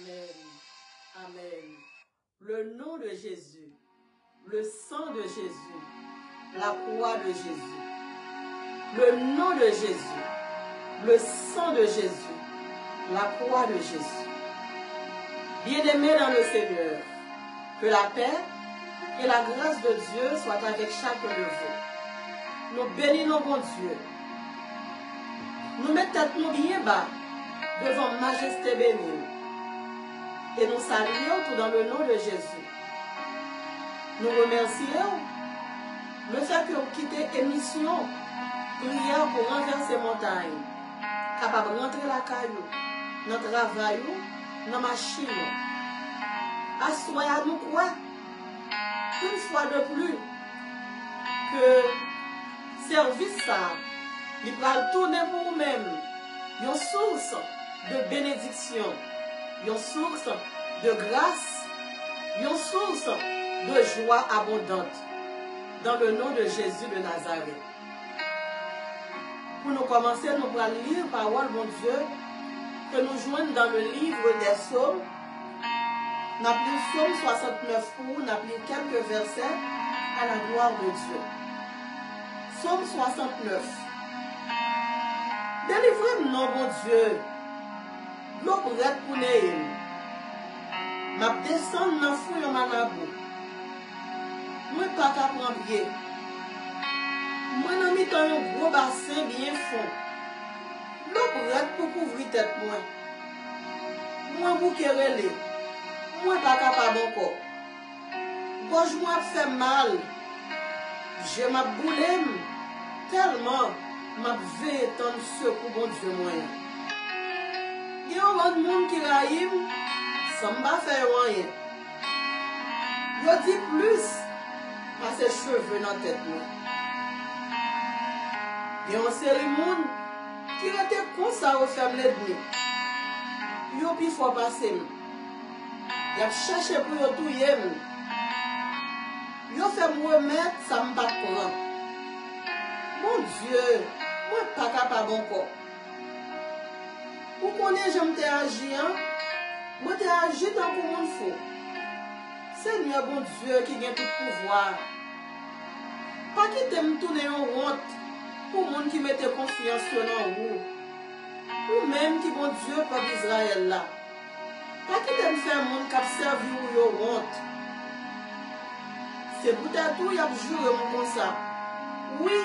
Amen. Amen. Le nom de Jésus, le sang de Jésus, la croix de Jésus, le nom de Jésus, le sang de Jésus, la croix de Jésus. Bien-aimés dans le Seigneur, que la paix et la grâce de Dieu soient avec chacun de vous. Nous bénissons bon Dieu. Nous mettons nous bien bas devant Majesté bénie. Et nous saluons tout dans le nom de Jésus. Nous remercions le fait que vous quittez l'émission prière pour renverser montagne, capable de rentrer la caillou, dans le travail, dans la machine. Assoyez nous quoi? Une fois de plus, que service ça, il va tourner pour vous-même une source de bénédiction, une source de grâce, une source de joie abondante, dans le nom de Jésus de Nazareth. Pour nous commencer, nous allons lire la parole, mon Dieu, que nous joignons dans le livre des psaumes. Nous avons lu Psaume 69 pour nous avons lu quelques versets à la gloire de Dieu. Psaume 69. Délivrez-nous, mon Dieu, l'eau prête pour nous. M'a descendre dans le fouille en manabou. Moi, pas qu'à prendre pied. Moi, je mis dans un gros bassin bien fond. L'eau prête pour couvrir tête moi. Moi, vous qui relais. Moi, pas capable encore. Gauche, moi, fait mal. Je m'a boulé tellement. M'a veillé tant de secours, bon Dieu, moi. Il y a un monde qui raïm, ça m'a fait rien. Il dit plus à ses cheveux dans la tête. Il y a un série de monde qui était comme ça au ferme les nuits. Il y a plus fort passer. Il a cherché pour tout y est. Il a fait me remettre, ça me bat prendre. Mon Dieu, moi pas capable encore. Vous connaissez, je m'ai agi, hein? Moi t'ai agi dans le monde faux. Seigneur bon Dieu qui a tout pouvoir. Pas qui t'aime tourner en honte pour les gens qui mettent confiance en vous. Ou même qui bon Dieu pour Israël là. Pas qui t'aime faire monde qui a servi ou yo honte. C'est peut-être tout, il a joué comme ça. Oui,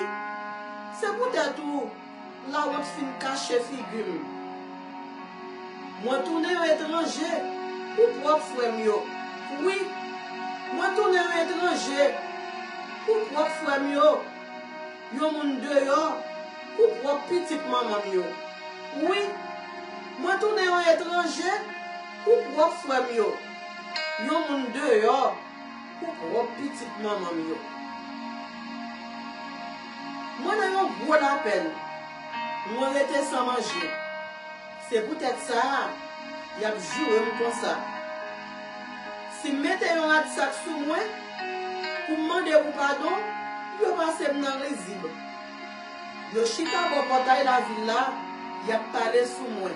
c'est peut-être tout. La honte fin cacher figure. Moi tourner un étranger pour propre frère mieux. Oui, moi tourner un étranger pour propre frère mieux. Yo moun dehors pour propre petite maman mieux. Oui, moi tourner un étranger pour propre frère mieux. Yo moun dehors pour propre petite maman mieux. Moi dans un gros appel, moi j'étais sans manger. C'est peut-être ça, il y a joué comme ça. Si vous mettez un sac sur moi, pour demander pardon, vous passez dans les îles. Le chita pour portail la ville là, il a parlé sur moi.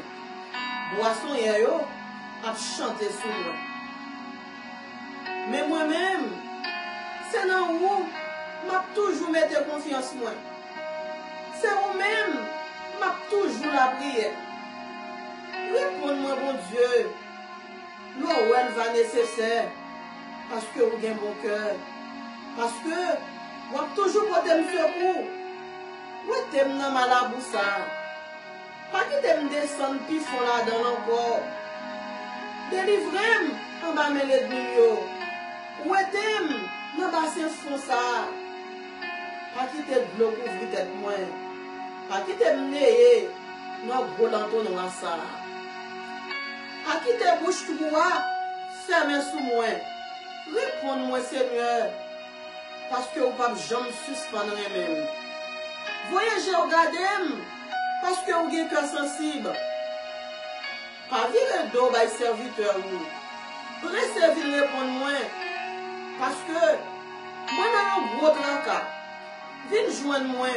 Boisson et yo a chanté sur moi. Mais moi-même, c'est dans vous, m'a toujours mis confiance en moi. C'est vous-même, m'a toujours la prière. Réponds-moi, bon Dieu, l'eau va nécessaire, parce que vous avez un bon cœur, parce que vous avez toujours porté un secours, vous êtes dans ma laboussa, pas que vous me descendre plus fort là-dedans encore, délivrez-moi en bas mes l'ennemi, vous êtes dans le bassin fond ça, pas que vous de l'eau couvrir tête moi, pas que vous me n'ayez, non gros lanton dans ça. À qui te bouche toi, fermez sous moi. Réponds-moi, Seigneur, parce que vous ne pouvez jamais suspendre même. Voyagez, regardez, parce que vous avez un cœur sensible. Pas virer le dos par serviteur. Préservez, répondre-moi, parce que moi, dans un gros tracas, viens joindre moi,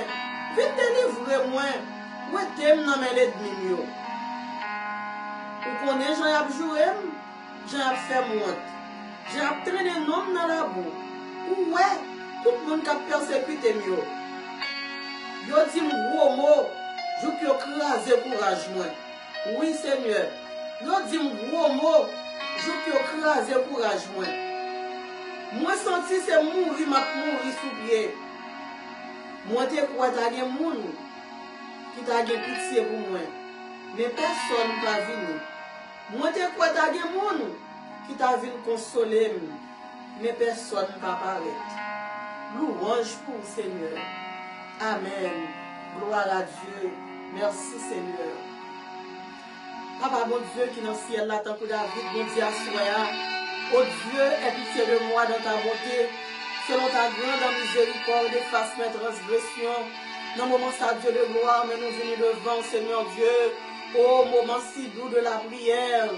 viens délivrer moi, où est-ce que dans mes ennemis. Vous connaissez Jean-Yves Jouem? j'ai fait monte. J'ai traîné nom dans la boue. Ouais, tout le monde qui a persécuté mieux. Yo dit gros mot, je peux écraser courage moi. Oui Seigneur. Yo dit gros mot, je peux écraser courage moi. Moi senti c'est mourir, m'a mourir sous pied. Moi te crois ta gen moun qui t'a gen pitié pour moi. Mais personne pas venu. Moi te crois ta gen moun qui t'a venu consoler, mais personne pas paraître. Louange pour le Seigneur. Amen. Gloire à Dieu. Merci Seigneur. Papa bon Dieu qui est dans le ciel là, tant que David, bon Dieu à soi. Oh Dieu, aie pitié de moi dans ta bonté. Selon ta grande miséricorde, efface mes transgressions. Dans le moment ça, Dieu de gloire, mais nous venons devant, Seigneur Dieu. Oh, moment si doux de la prière.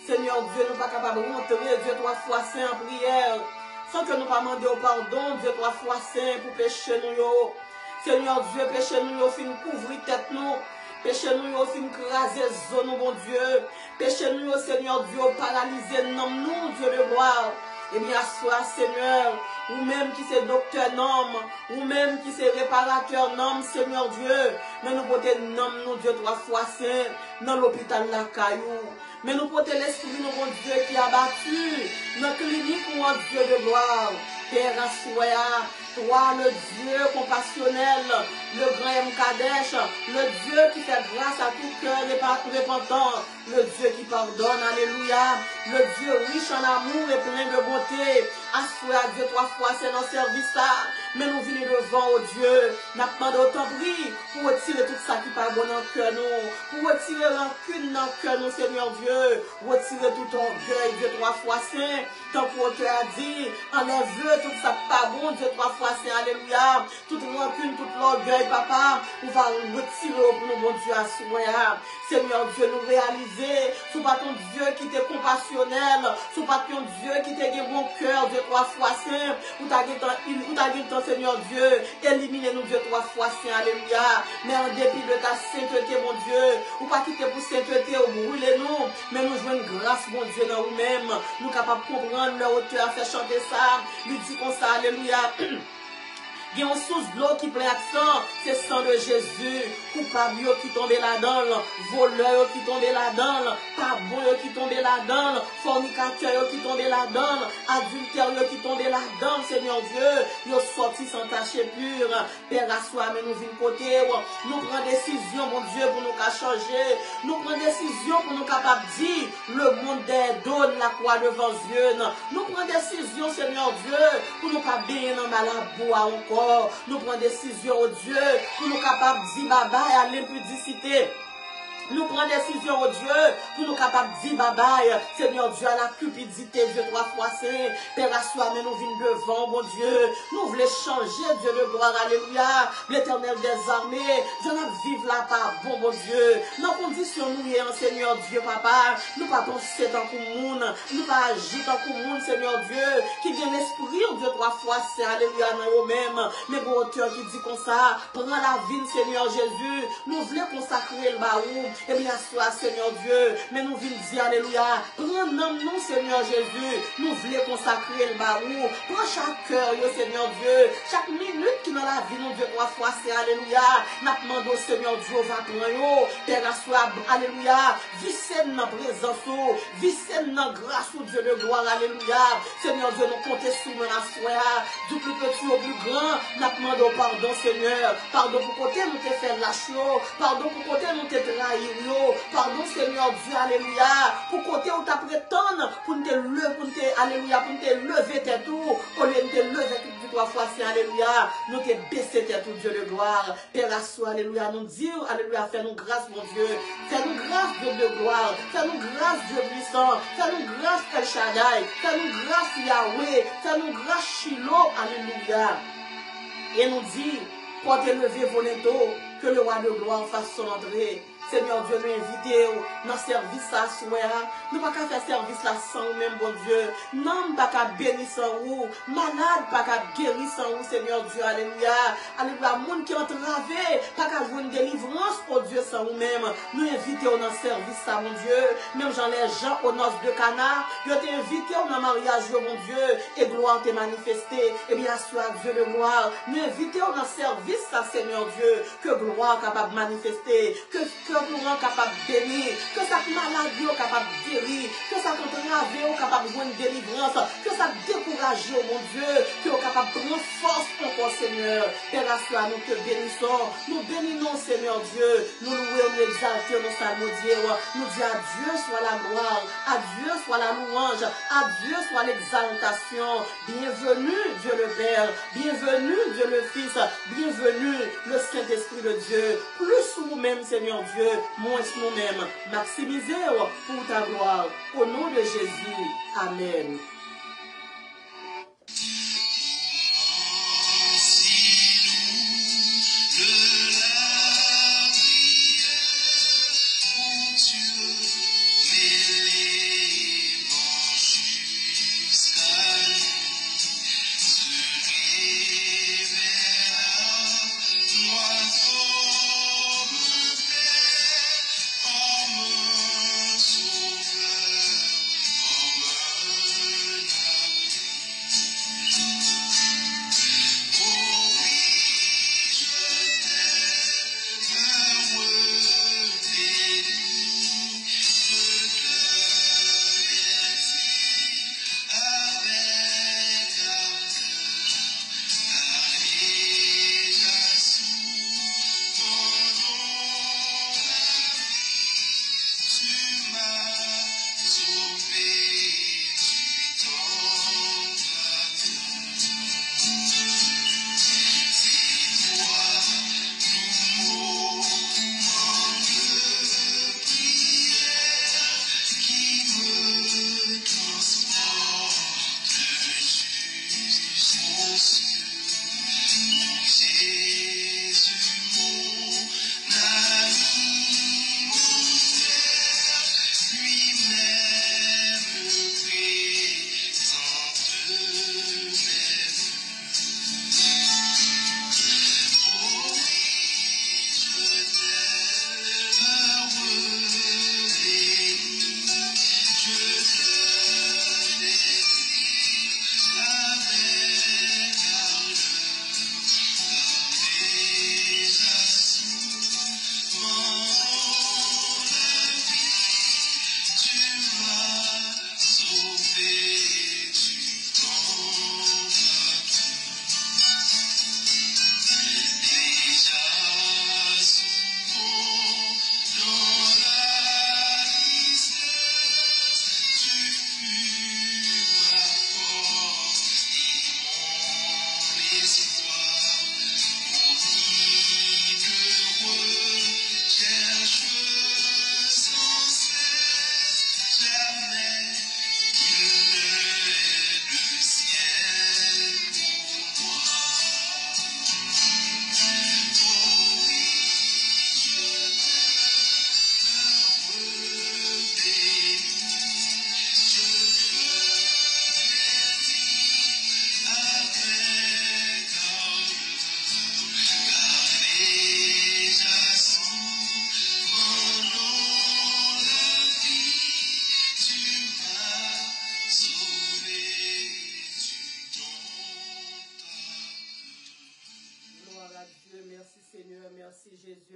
Seigneur Dieu, nous ne sommes pas capables de rentrer, Dieu, 3 fois saint en prière. Sans que nous pas demander au pardon, Dieu, 3 fois saint pour pécher nous. Seigneur Dieu, péché nous, fin couvrir tête nous. Péché nous, fin craser zone, bon Dieu. Péché nous, Seigneur Dieu, paralyser nous, Dieu de gloire. Eh bien, sois Seigneur, ou même qui c'est docteur nom, ou même qui c'est réparateur nom, Seigneur Dieu. Mais nous portons nom, nous Dieu 3 fois saint, dans l'hôpital la caillou. Mais nous portons l'esprit, nous bon Dieu qui a battu, dans la clinique ou en Dieu de gloire. Père Assoya, toi le Dieu compassionnel, le grand M. Kadesh, le Dieu qui fait grâce à tout cœur repentant, le Dieu qui pardonne, alléluia, le Dieu riche en amour et plein de bonté. Assoya Dieu 3 fois, c'est dans le service là, mais nous venons devant au Dieu, nous demandons autant prix pour retirer tout ça qui pas bon dans le cœur nous, pour retirer rancune dans le cœur nous, Seigneur Dieu, retirer tout orgueil, Dieu 3 fois saint, tant qu'on te a dit, enlève tout ça pas bon, Dieu 3 fois saint, alléluia, toute rancune, tout l'orgueil, papa, on va retirer pour nous, bon Dieu, à soi. Seigneur Dieu, nous réaliser, sous pas ton Dieu qui t'est compassionnel, sous pas ton Dieu qui t'est bon cœur, Dieu 3 fois saint, ou t'as dit ton Seigneur Dieu, éliminer nous Dieu 3 fois saint, alléluia, mais en dépit de ta sainteté, mon Dieu, ou pas quitter pour sainteté, ou brûler nous, mais nous jouons une grâce, mon Dieu, dans nous-mêmes, nous capables de comprendre leur auteur, faire chanter ça, lui dit comme ça, alléluia. Il y a une source de l'eau qui plein accent, c'est le sang de Jésus. Coupable qui tombe là-dedans, voleur qui tombe là-dedans, pas bon qui tombe là-dedans, fornicateur qui tombe là-dedans, adultère qui tombe là-dedans, Seigneur Dieu. Ils sont sortis sans tacher pur. Père à soi, mais nous venons côté. Nous prenons décision, mon Dieu, pour nous changer. Nous prenons décision pour nous capables de dire le monde donne la croix devant Dieu. Nous prenons décision, Seigneur Dieu, pour nous pas bien dans la encore. Nous prenons décision au Dieu pour nous capables de dire bye bye à l'impudicité. Nous prenons décision au Dieu pour nous capables de dire bye bye, Seigneur Dieu, à la cupidité, Dieu 3 fois saint, Père à soi, mais nous venons devant, mon Dieu. Nous voulons changer, Dieu de gloire, alléluia, l'Éternel des armées. Je ne vive là pas, bon Dieu. Dans condition nous y est, Seigneur Dieu, papa, nous pas penser dans le monde, nous pas agir dans le monde, Seigneur Dieu, qui vient l'esprit, Dieu 3 fois saint, alléluia, dans eux-mêmes. Mais bon auteur qui dit comme ça, prends la vie, Seigneur Jésus, nous voulons consacrer le baou. Eh bien, sois Seigneur Dieu, mais nous voulons dire alléluia. Prends nous, Seigneur Jésus, nous voulons consacrer le baou. Prends chaque cœur, Seigneur Dieu, chaque minute qui dans la vie, nous Dieu 3 fois, c'est alléluia. Nous demandons, Seigneur Dieu, va prendre, Père, sois alléluia. Vissez dans présence, vissez dans grâce au Dieu de gloire, alléluia. Seigneur Dieu, nous comptons sur nous la soirée, du plus petit au plus grand. Nous demandons pardon, Seigneur. Pardon pour côté, nous te fait la chose. Pardon pour côté, nous te trahi. Pardon Seigneur Dieu, alléluia, pour côté où t'as prétendre, pour te lever, alléluia, pour te lever tes tours, au lieu de te lever tout 3 fois, c'est alléluia, nous te baisser tes tours, Dieu de gloire, Père à soi, alléluia, nous dire, alléluia, fais-nous grâce, mon Dieu, fais-nous grâce, Dieu de gloire, fais-nous grâce, Dieu puissant, fais-nous grâce, El Shaddai, fais-nous grâce, Yahweh, fais-nous grâce, Shiloh, alléluia, et nous dit, pour te lever, volontairement, que le roi de gloire fasse son entrée. Seigneur Dieu, nous invitons dans le service à soi. Nous ne pouvons pas faire service là sans nous même, bon Dieu. Non, pas qu'à bénir sans vous. Malade, pas qu'à guérir sans vous, Seigneur Dieu. Alléluia. Alléluia. Monde qui est entravé, pas qu'à jouer une délivrance, oh Dieu. Dieu, sans nous-mêmes. Nous invitons dans le service, ça, mon Dieu. Même Jean les gens aux noces de Cana, je t'ai invité dans le mariage, mon Dieu, et gloire t'est manifestée. Et bien, sois Dieu de gloire. Nous invitons dans le service, ça, Seigneur Dieu, que gloire capable de manifester, que gloire capable de bénir, que sa maladie capable de guérir, que ça entravé capable de jouer une délivrance, que ça décourage, mon Dieu, que capable de prendre force encore, Seigneur. Père, à soi, nous te bénissons, nous bénissons, Seigneur Dieu, nous louons, nous exaltons, nous salmodions, nous disons à Dieu soit la gloire, à Dieu soit la louange, à Dieu soit l'exaltation. Bienvenue, Dieu le Père, bienvenue, Dieu le Fils, bienvenue, le Saint-Esprit de Dieu, plus nous-mêmes, Seigneur Dieu, moins nous-mêmes, maximisez pour ta gloire, au nom de Jésus, Amen.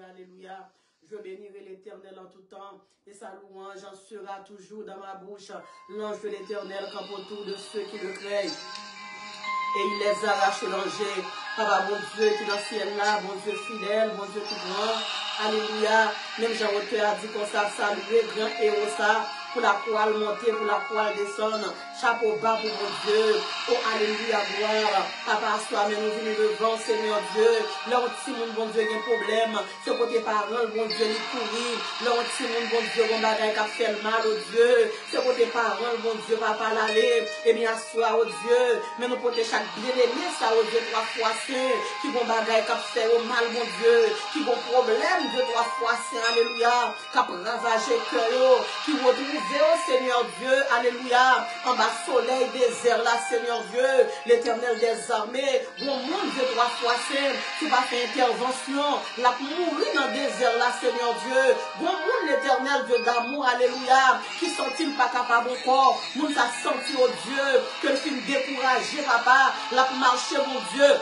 Alléluia. Je bénirai l'Éternel en tout temps et sa louange en sera toujours dans ma bouche. L'ange de l'Éternel campe autour de ceux qui le craignent et il les arrache au danger. Papa, mon Dieu qui est dans le ciel là, mon Dieu fidèle, mon Dieu tout grand. Alléluia. Même Jean-Auteur a dit qu'on s'est salué, grand héros ça. Pour la croix monter, pour la croix descendre. Chapeau bas pour mon Dieu. Oh, alléluia, gloire. Papa, sois, mais nous venons devant, Seigneur Dieu. Leur petit monde, bon Dieu, il y a un problème. Ce côté parole, bon Dieu, il courir. Leur petit monde, bon Dieu, bon bagaille qui a fait le mal, oh Dieu. Ce côté parole, bon Dieu, papa, l'aller. Eh bien, sois, oh Dieu. Mais nous porter chaque bien-aimé, ça, oh Dieu, 3 fois saint. Qui bon bagaille qui a fait au mal, mon Dieu. Qui bon problème, 2, 3 fois saint, alléluia. Qui a ravagé cœur, qui retrouve désert, Seigneur Dieu, alléluia, en bas soleil, désert là, Seigneur Dieu, l'Éternel des armées, bon monde Dieu 3 fois saint, tu vas faire intervention, la mourir dans le désert là, Seigneur Dieu, bon monde l'Éternel Dieu d'amour, alléluia, qui sont-ils pas capables encore, monde ça senti au Dieu, que le film découragé, papa, la marcher, mon Dieu,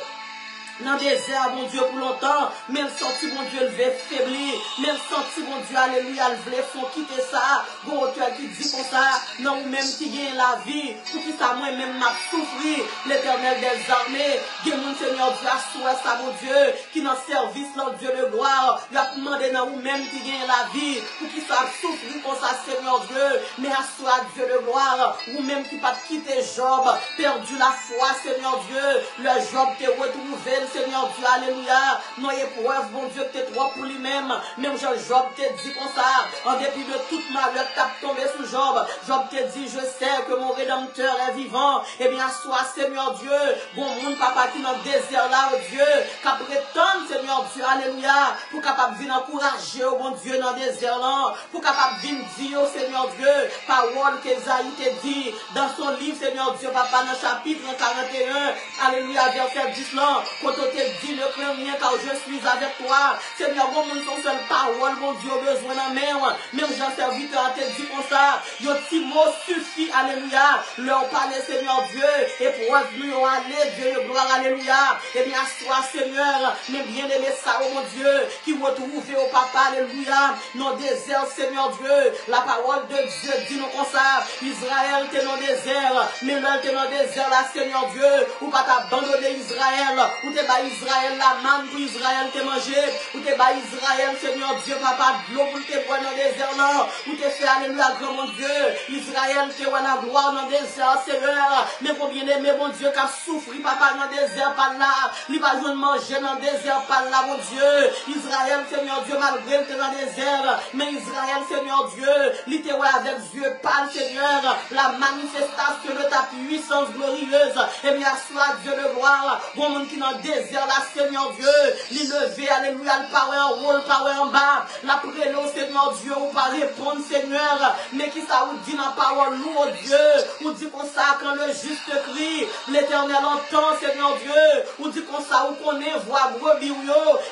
dans le désert, mon Dieu, pour longtemps, mais le senti, mon Dieu, le veut faiblir, mais le senti, mon Dieu, alléluia, le voulait faut quitter ça, bon auteur qui dit comme ça, non, ou même qui gagne la vie, pour qui ça, moi-même, m'a souffri, l'Éternel des armées, que mon Seigneur Dieu a souhaité ça, mon Dieu, qui dans le service, là, Dieu de gloire, il a demandé, non, ou même qui gagne la vie, pour qui ça a souffri comme ça, Seigneur Dieu, mais à soi, Dieu de gloire, ou même qui pas quitté Job, perdu la foi, Seigneur Dieu, le Job te retrouvé, Seigneur Dieu, alléluia, non épreuve, mon Dieu, t'es trop pour lui-même, même Job te dit comme ça, en dépit de toute malheur, t'as tombé sous Job, Job te dit, je sais que mon Rédempteur est vivant, et bien, sois, Seigneur Dieu, bon monde, papa, qui dans le désert là, oh Dieu, qu'à prétendre, Seigneur Dieu, alléluia, pour capable venir encourager, oh bon Dieu, dans le désert là, pour capable venir dire, oh Seigneur Dieu, parole qu'Esaïe te dit, dans son livre, Seigneur Dieu, papa, dans le chapitre 41, alléluia, verset 10 là, quand on te dit, ne crains rien, car je suis avec toi, Seigneur, bon monde, son seule parole, mon Dieu, besoin d'un même Jean serviteur te dit comme ça, yo petit mot suffit, alléluia, leur parler, Seigneur Dieu, et pour nous aller, Dieu, gloire, alléluia, et bien, sois, Seigneur, mais bien aimé ça, oh mon Dieu, qui retrouve au papa, alléluia, nos déserts, Seigneur Dieu, la parole de Dieu dit nous comme ça, Israël, t'es dans le désert, mais là, t'es dans le désert, là, Seigneur Dieu, ou pas t'abandonner Israël, ou t'es pas Israël, la manne pour Israël t'es mangé, ou t'es pas Israël, Seigneur Dieu, papa, de l'eau pour t'es boire dans le désert, là, ou t'es fait, alléluia, grand mon Dieu, Israël, t'es la gloire dans le désert, Seigneur, mais combien aimé, mon Dieu, qui a souffri, papa, dans le désert, par là, il va jouer manger dans le désert, par là, mon Dieu, Israël, Seigneur Dieu, malgré que t'es dans le désert, mais Israël, Seigneur Dieu, il t'est avec Dieu, pâle, Seigneur, la manifestation de ta puissance glorieuse, et bien, soit Dieu de gloire, bon monde qui dans le désert, là, Seigneur Dieu, il levé, alléluia, le parler en haut, le parler en bas, la prélo, Seigneur Dieu, ou pas répondre, Seigneur, mais qui ça vous dit dans la parole, nous, oh Dieu, ou dit qu'on ça, quand le juste crie, l'Éternel entend, Seigneur Dieu, ou dit qu'on ça, ou qu'on est voix brebis,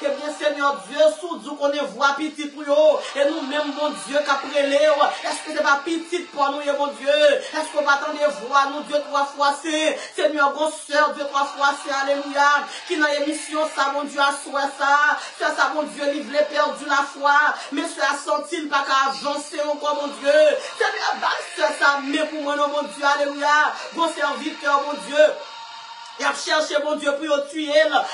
et bien, Seigneur Dieu, sous dit qu'on est voix petit pour yo, et nous-mêmes, mon Dieu, qu'après les, est-ce que c'est pas petit pour nous, mon Dieu, est-ce qu'on va attendre voir nous, Dieu, 3 fois, c'est, Seigneur, bon soeur, 2, 3 fois, c'est, alléluia, qui dans l'émission, ça, mon Dieu, a souhaité ça, mon Dieu, il voulait perdu la foi, mais ça a senti, il pas qu'à avancer encore, mon Dieu, Seigneur, ça, mais pour moi, non, mon Dieu, alléluia, bon serviteur, mon Dieu, il a cherché, mon Dieu, pour tuer.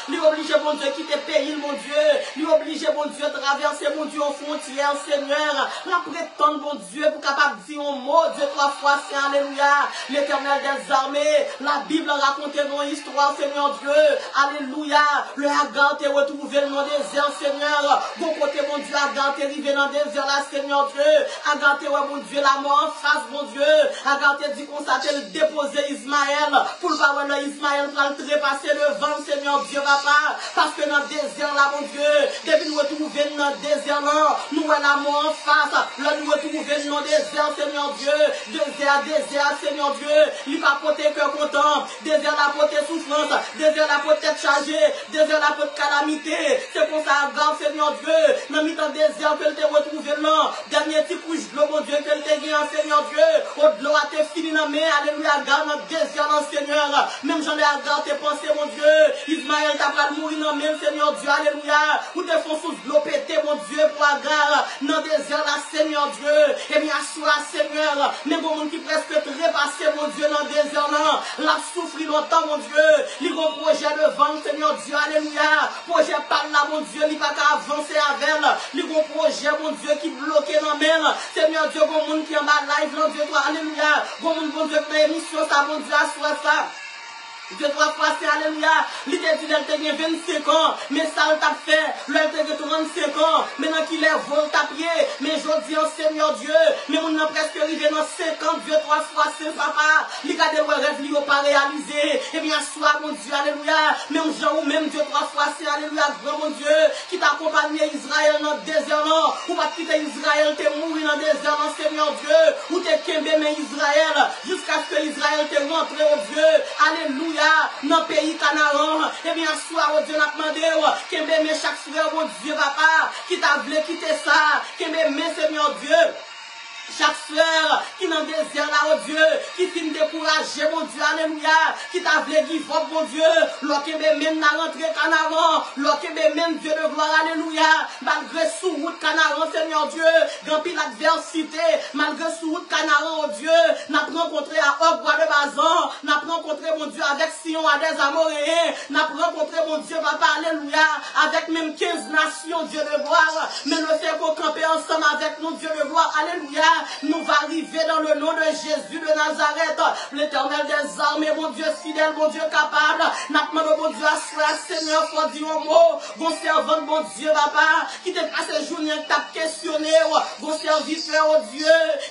Il a obligé, mon Dieu, quitter le pays, mon Dieu. Il a obligé, mon Dieu, traverser, mon Dieu, aux frontières, Seigneur. La prétendre, mon Dieu, pour capable dire un mot, Dieu, 3 fois, c'est alléluia. L'Éternel des armées. La Bible raconte une histoire, Seigneur Dieu. Alléluia. Le Hagar t'est retrouvé dans le désert, Seigneur. Bon côté, mon Dieu, Hagar t'est arrivé dans le désert, là, Seigneur Dieu. Hagar t'est, mon Dieu, la mort en face, mon Dieu. Hagar t'est dit qu'on s'appelle déposer Ismaël. Pour le voir, Ismaël pour le trépasser le vent, Seigneur Dieu, papa. Parce que dans le désert, là, mon Dieu, depuis nous retrouver dans le désert, là, nous avons la mort en face. Là, nous retrouver dans le désert, Seigneur Dieu. Désert, Seigneur Dieu. Il va porter cœur content. Désert, la porter souffrance. Désert, la porter chargée. Désert, la porter calamité. C'est pour ça, regarde, Seigneur Dieu. Dans le désert, que tu retrouvé là. Dernier petit couche de l'eau, mon Dieu, que tu as gagné, Seigneur Dieu. Au-delà, tu es fini dans mais alléluia, garde dans le désert, Seigneur. Même j'en ai dans tes pensées, mon Dieu, Ismaël t'a pas mourir dans même, Seigneur Dieu, alléluia, ou te font sous l'eau pété, mon Dieu, pour Agar, dans des désert, là, Seigneur Dieu, et bien, sois, Seigneur, même pour monde qui presque trépassé, mon Dieu, dans des désert, là, l'a souffri longtemps, mon Dieu, il a un projet de vente, Seigneur Dieu, alléluia, projet par là, mon Dieu, il pas qu'à avancer avec elle, il a un projet, mon Dieu, qui bloqué dans même, Seigneur Dieu, bon monde qui est en bas live, mon Dieu, toi, alléluia, bon monde, mon Dieu, qui est émission, ça, mon Dieu, soit ça. Dieu 3 fois, c'est alléluia. Il t'a dit, elle t'a 25 ans, mais ça, elle t'a fait. Elle t'a dit, 35 ans, maintenant qu'il est volte à pied, mais je dis au Seigneur Dieu, mais on a presque arrivé dans 50, Dieu 3 fois, c'est papa, il a des rêves, il n'a pas réalisé, et bien, sois mon Dieu, alléluia, même Jean ou même Dieu 3 fois, c'est alléluia, grand mon Dieu, qui t'a accompagné Israël dans le désert, non, ou pas quitter Israël, t'es mourir dans le désert, non, Seigneur Dieu, ou t'es kembé, mais Israël, jusqu'à ce que Israël t'est rentré, au Dieu, alléluia, dans le pays Canaan, et bien, sois, au Dieu, n'a demandé, kembé, mais chaque frère, mon Dieu, papa, qui t'a voulu quitter ça, kembé, mais Seigneur Dieu, chaque soeur qui n'en désire là, oh Dieu, qui finit découragé, mon Dieu, alléluia, qui t'a voulu give up, mon Dieu, l'autre même n'a rentré Canaran, l'autre même Dieu de gloire, alléluia, malgré sous route Canaran, Seigneur Dieu, grand pile l'adversité, malgré sous route Canaran, oh Dieu, n'a rencontré à Ogbois de Bazan, n'a rencontré, mon Dieu, avec Sion à des Amoréens, n'a rencontré, mon Dieu, papa, alléluia, avec même 15 nations, Dieu de gloire, mais le fait qu'on campe ensemble avec nous, Dieu de gloire, alléluia, nous va arriver dans le nom de Jésus de Nazareth, l'Éternel des armées, mon Dieu fidèle, mon Dieu capable, n'a demandé, mon Dieu, à soi, Seigneur, faut dire un mot, bon servant, mon Dieu, papa, qui t'est passé journée, qui t'a questionné, bon serviteur, oh Dieu,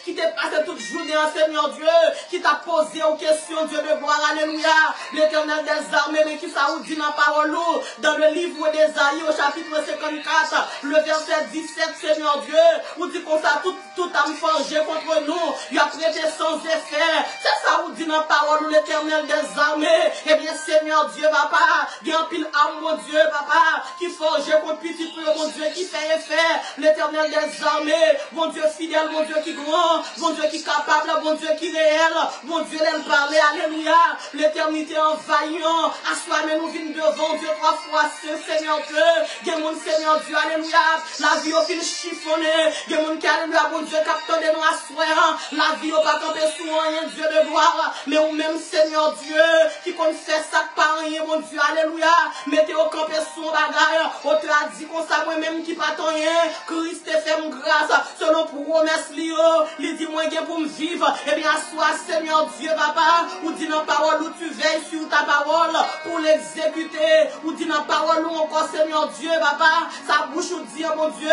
qui t'est passé toute journée, Seigneur Dieu, qui t'a posé aux questions, Dieu de gloire, alléluia, l'Éternel des armées, mais qui ça vous dit dans la parole, dans le livre d'Ésaïe, au chapitre 54, le verset 17, Seigneur Dieu, vous dit qu'on ça, tout âme forgée contre nous, il a prêté sans effet, c'est ça vous dit dans la parole, l'Éternel des armées, eh bien, Seigneur Dieu, papa, il y a un pile âme, mon Dieu, papa, qui forge contre petit peu, mon Dieu, qui fait effet, l'Éternel des armées, mon Dieu fidèle, mon Dieu qui grand, mon Dieu qui capable, mon Dieu qui réel, mon Dieu l'aime parler, alléluia, l'éternité envahissant, à soi, mais nous venons devant Dieu 3 fois, Seigneur Dieu, il y a mon Seigneur Dieu, alléluia, la vie au fil chiffonné, il y a mon qui, alléluia, mon Dieu, capteur de nous à soi, la vie au pas camper sous rien, Dieu de gloire, mais ou même Seigneur Dieu, qui compte faire ça par rien, mon Dieu, alléluia, mettez au camper sous bagaille, au tradit comme ça, moi-même qui pas rien, Christ te fait grâce, selon promesse li dit moi pour me vivre, et bien, soit Seigneur Dieu, papa, ou dit dans parole où tu veilles sur ta parole, pour l'exécuter, ou dit dans parole où encore Seigneur Dieu, papa, sa bouche ou dit, mon Dieu,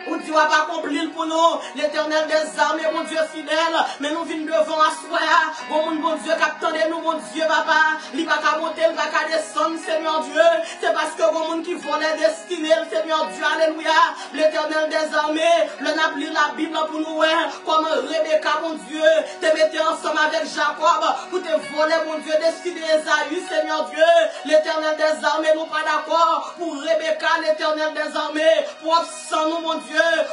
ou Dieu va pas accomplir pour nous, l'Éternel des armées, mon Dieu fidèle, mais nous venons devant à soi, bon Dieu, qu'attendez nous, mon Dieu, papa, il va pas monter, il va pas descendre, Seigneur Dieu, c'est parce que bon monde qui volait destiné, Seigneur Dieu, alléluia, l'Éternel des armées, le n'a pris la Bible pour nous, comme Rebecca, mon Dieu, te mettez ensemble avec Jacob, pour te voler, mon Dieu, destiné Esaü, Seigneur Dieu, l'Éternel des armées, nous pas d'accord, pour Rebecca, l'Éternel des armées, pour absent nous, mon Dieu,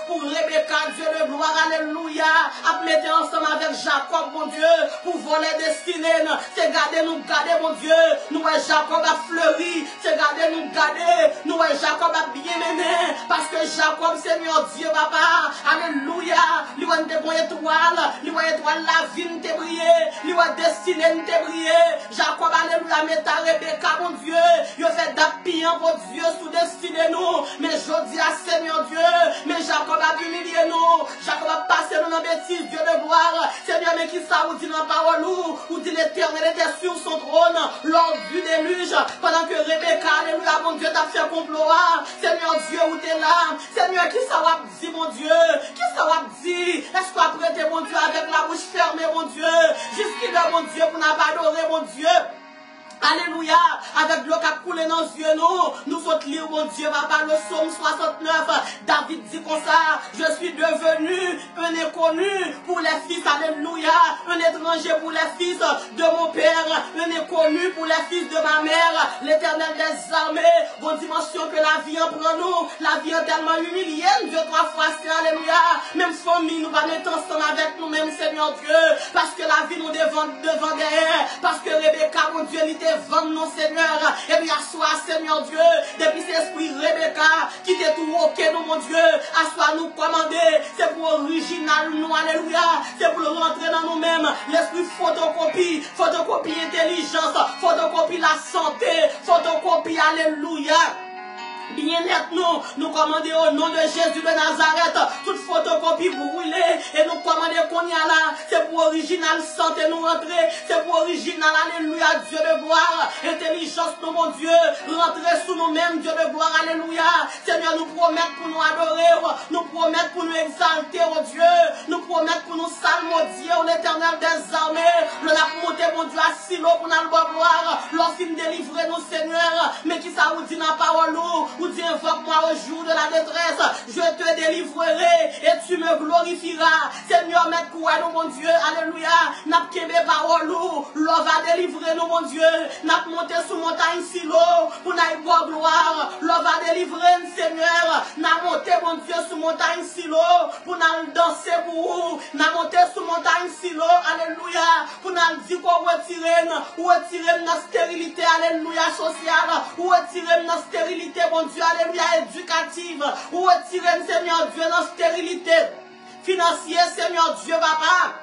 pour Rebecca, Dieu de gloire, alléluia, à mettre ensemble avec Jacob, mon Dieu, pour voler destinée, c'est garder nous, garder, mon Dieu, nous, Jacob a fleuri, c'est garder nous, garder, nous, Jacob a bien aimé, parce que Jacob, Seigneur Dieu, papa, alléluia, lui, on te bon étoile, lui, étoile, la vie, te briller, lui, destinée, te briller, Jacob, alléluia, mais ta Rebecca, mon Dieu, il fait d'appuyer, mon Dieu, sous destiné nous, mais je dis à Seigneur Dieu, mais Jacob a humilié nous. Jacob a passé nous dans bêtise, Dieu de gloire. Seigneur, mais qui ça vous dit dans la parole ou dit l'Éternel était sur son trône lors du déluge. Pendant que Rebecca, alléluia, mon Dieu, t'a fait complot. Seigneur Dieu, où t'es là? Seigneur, qui ça va dire, mon Dieu? Qui ça va dire? Est-ce qu'on a prêté, mon Dieu, avec la bouche fermée, mon Dieu? Jusqu'il est, mon Dieu, pour n'a pas adoré, mon Dieu. Alléluia, avec l'eau qui a coulé dans les yeux, nous sommes lire, mon Dieu, papa, le psaume 69, David dit comme ça, je suis devenu un inconnu pour les fils, alléluia, un étranger pour les fils de mon père, un inconnu pour les fils de ma mère, l'Éternel des armées, bonne dimension que la vie en prend nous, la vie est tellement humiliée, Dieu 3 fois, c'est alléluia, même famille, nous va mettre ensemble avec nous-mêmes, Seigneur Dieu, parce que la vie nous devant derrière, parce que Rebecca, mon Dieu, il vendre nos Seigneur, et bien assois Seigneur Dieu, depuis cet esprit Rebecca, qui t'est tout ok nous mon Dieu, assois nous commander, c'est pour original nous, alléluia, c'est pour rentrer dans nous-mêmes, l'esprit photocopie intelligence, photocopie la santé, photocopie alléluia. Bien-être nous commandons au nom de Jésus de Nazareth, toute photocopie brûlée, et nous commandons qu'on y a là, c'est pour original santé nous rentrer, c'est pour original, alléluia, Dieu de gloire, intelligence nous, mon Dieu, rentrer sous nous-mêmes, Dieu de gloire, alléluia, Seigneur, nous promettons pour nous adorer, nous promettons pour nous exalter, oh Dieu, nous promettons pour nous salmodier, l'éternel des armées, le l'a monté, mon Dieu, à Silo pour nous gloire, lorsqu'il délivrer nous, Seigneur, mais qui ça vous dit dans la parole, vous dit invoque-moi au jour de la détresse, je te délivrerai et tu me glorifieras. Seigneur, mets quoi nous, mon Dieu, alléluia. N'a pas qu'aimé parole, l'on va délivrer nous, mon Dieu. N'a pas monté sous montagne Silo pour nous boire gloire. L'on va délivrer, Seigneur. N'a monté, mon Dieu, sous montagne Silo pour nous danser pour vous. N'a monté sous montagne Silo, alléluia, pour nous dire qu'on retire notre stérilité, alléluia, sociale, ou retirer notre stérilité, mon Dieu, alléluia, éducative, ou retirer, Seigneur Dieu, notre stérilité financière, Seigneur Dieu, papa.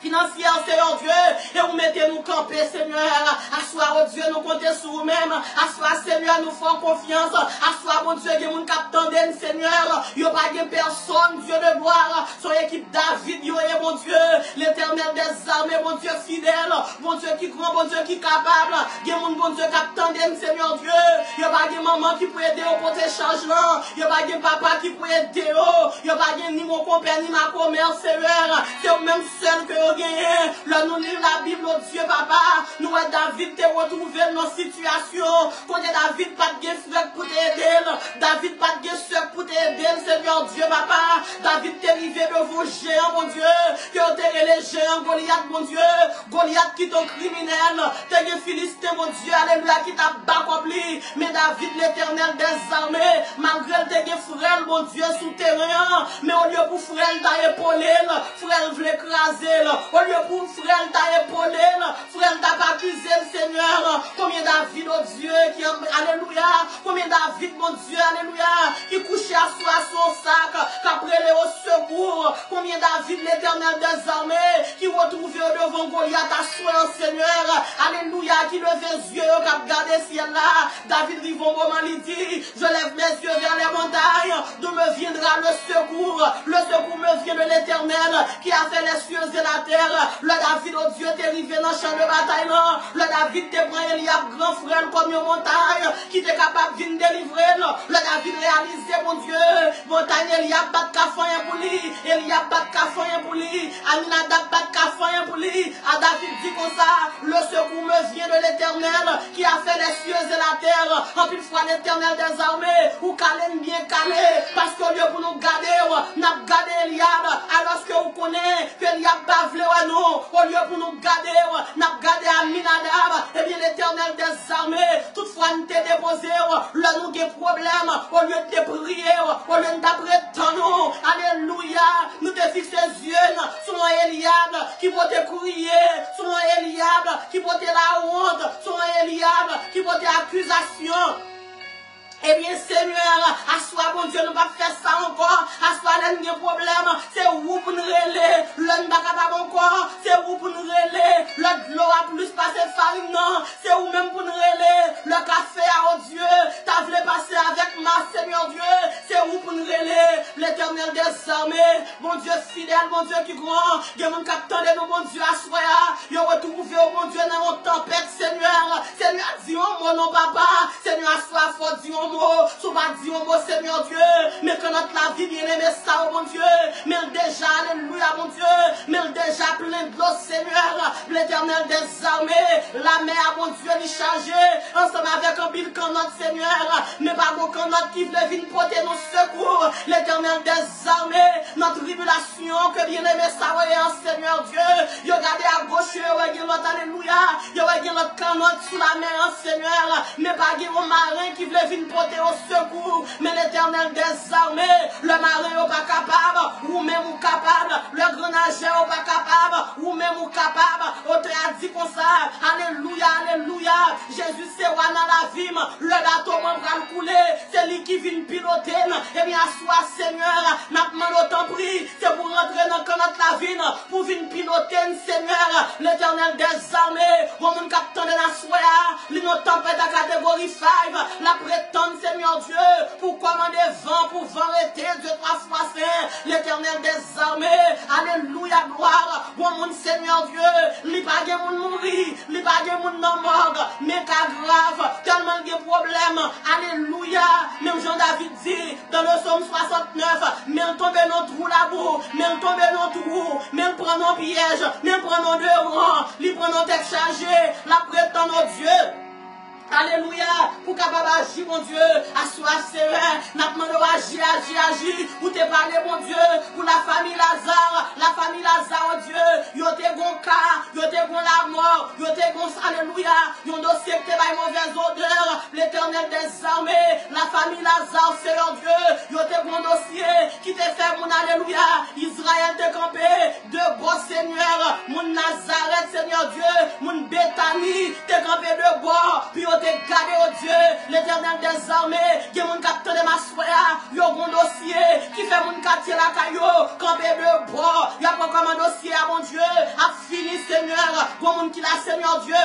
Financière, Seigneur Dieu, et vous mettez nous camper, Seigneur. Assoir, oh Dieu, nous comptez sur vous-même. Assoir, Seigneur, nous faisons confiance. Assoir, mon Dieu, que nous captons, Seigneur. Il n'y a pas de personne, Dieu de gloire. Son équipe David, yo est mon Dieu. L'éternel des armées, mon Dieu fidèle. Mon Dieu qui grand, mon Dieu qui capable. Il y a mon Dieu captant, Seigneur Dieu. Il n'y a pas de maman qui peut aider au porter changement. Il n'y a pas de papa qui peut aider. Il n'y a pas de ni mon compagnie, ni ma commerce, Seigneur. C'est au même seul que là nous lisons la Bible, oh Dieu, papa. Nous, David, te retrouvé dans nos situations. Quand David, pas de frère pour t'aider. David, pas de soeur pour t'aider, Seigneur Dieu, papa. David, t'es arrivé de vos géants, mon Dieu. Que t'es les géants, Goliath, mon Dieu. Goliath qui t'ont criminel. T'es les Philistins, mon Dieu, alléluia, qui t'a accompli. Mais David, l'éternel des armées, malgré tes frères, mon Dieu, sous terrain. Mais au lieu pour frère, t'as épaulé, frère, voulait écraser. Au lieu pour frère t'a épaulé, frère t'a pas accusé le Seigneur. Combien David, oh Dieu, qui alléluia. Combien David, mon Dieu, alléluia, qui couchait à soi son sac, qui a prélé au secours. Combien David, l'éternel des armées, qui retrouvait devant Goliath à soi, Seigneur. Alléluia, qui levait les yeux, qui a gardé le ciel là. David, il va au moment, il dit, je lève mes yeux vers les montagnes, d'où me viendra le secours. Le secours me vient de l'éternel, qui a fait les cieux et la terre. Le David, oh Dieu, t'es arrivé dans le champ de bataille là. Le David t'es pris Eliab, grand frère comme une montagne, qui t'est capable de venir délivrer. Le David réalisé, mon Dieu, montagne Eliab bat cafouin pour lui. Eliab bat cafouin pour lui. Aminadab bat cafouin pour lui. À David dit comme ça, le secours me vient de l'éternel, qui a fait les cieux et la terre. En plus fois l'éternel des armées, ou calé bien calé, parce qu'au lieu pour nous garder, n'a gardé Eliab, alors que vous connaissez que Eliab pas vle nous, au lieu pour nous garder, n'a gardé Aminadab, et bien l'éternel des armées, toutefois nous t'es déposé, là nous des problèmes, au lieu de te prier, au lieu de t'apprêter nous, alléluia, nous te fixer les yeux sur Eliab, qui va te crier, sur Eliab, qui va te la honte, sur Eliab, qui va te accusation. Eh bien, Seigneur, à soi, bon Dieu, nous ne pas faire ça encore. À soi, nous avons des problèmes. C'est où pour nous relayer. L'on n'est pas capable encore. C'est où pour nous relayer. L'eau a plus passé farine, non. C'est où même pour nous relayer. Le café, oh Dieu, t'as voulu passer avec ma Seigneur Dieu. C'est où pour nous relayer. L'éternel des armées. Mon Dieu fidèle, mon Dieu qui grand. Il y a mon capitaine de nous, mon Dieu, à soi. Il a retrouvé, mon Dieu, dans une tempête, Seigneur. Seigneur, dis-moi, mon nom, papa. Seigneur, à soi, faut dire sous ma dit au mot Seigneur Dieu, mais que notre la vie bien aimé ça, oh mon Dieu, mais déjà, alléluia, mon Dieu, mais déjà plein de l'eau, Seigneur, l'éternel des armées, la mer, mon Dieu, est chargée, ensemble avec un bil notre Seigneur, mais pas mon notre qui veut venir porter nos secours, l'éternel des armées, notre tribulation, que bien aimé ça, oh Seigneur Dieu, il regardez à gauche, il regarde l'autre, alléluia, il regarde l'autre canotte sous la mer, Seigneur, mais pas un marin qui veut venir porter au secours, mais l'éternel des armées, le marin n'est pas capable, ou même ou capable, le grand nageur n'est pas capable, ou même ou capable, autre a dit comme ça, alléluia, alléluia, Jésus c'est roi dans la vie, le bateau va le couler, c'est lui qui vient piloter, et bien bien, assois, Seigneur, n'a demandé autant pris, c'est pour rentrer dans la vie, pour venir piloter, Seigneur, l'Éternel des armées, pour mon capitaine de la soie, l'une tempête à catégorie 5, la prétendre, Seigneur Dieu, pour commander vent, pour vent arrêter, Dieu 3 fois saint, l'Éternel des armées, alléluia, gloire, pour mon Seigneur Dieu, li pas de moun mourir, li pas de moun nan morgue, mais qu'à grave, tellement de problèmes, alléluia, même Jean-David dit, dans le psaume 69, même tomber dans trou là-bas, même tomber dans trou, même prendre un piège, même prendre deux rangs, li prendre tête chargée, la prétendre Dieu. Alléluia, pour capable agir, mon Dieu, assois serein, n'a demandé agir, pour te parler, mon Dieu, pour la famille Lazare, oh Dieu, yo te gon cas, yo te gon la mort, yo te gon, alléluia, yon dossier qui te va mauvaise odeur, l'Éternel des armées, la famille Lazare, Seigneur Dieu, yo te gon dossier qui te fait, mon alléluia, Israël te campé, de beaux Seigneur, mon Nazareth, Seigneur Dieu, mon Bethany, te campé de bois, puis te gardé au Dieu, l'Éternel des armées, qui est mon capteur de ma soya, yo mon dossier, qui fait mon quartier la caillou, campé de bois, y'a pas comme un dossier à mon Dieu, a fini Seigneur, pour mon qui l'a Seigneur Dieu.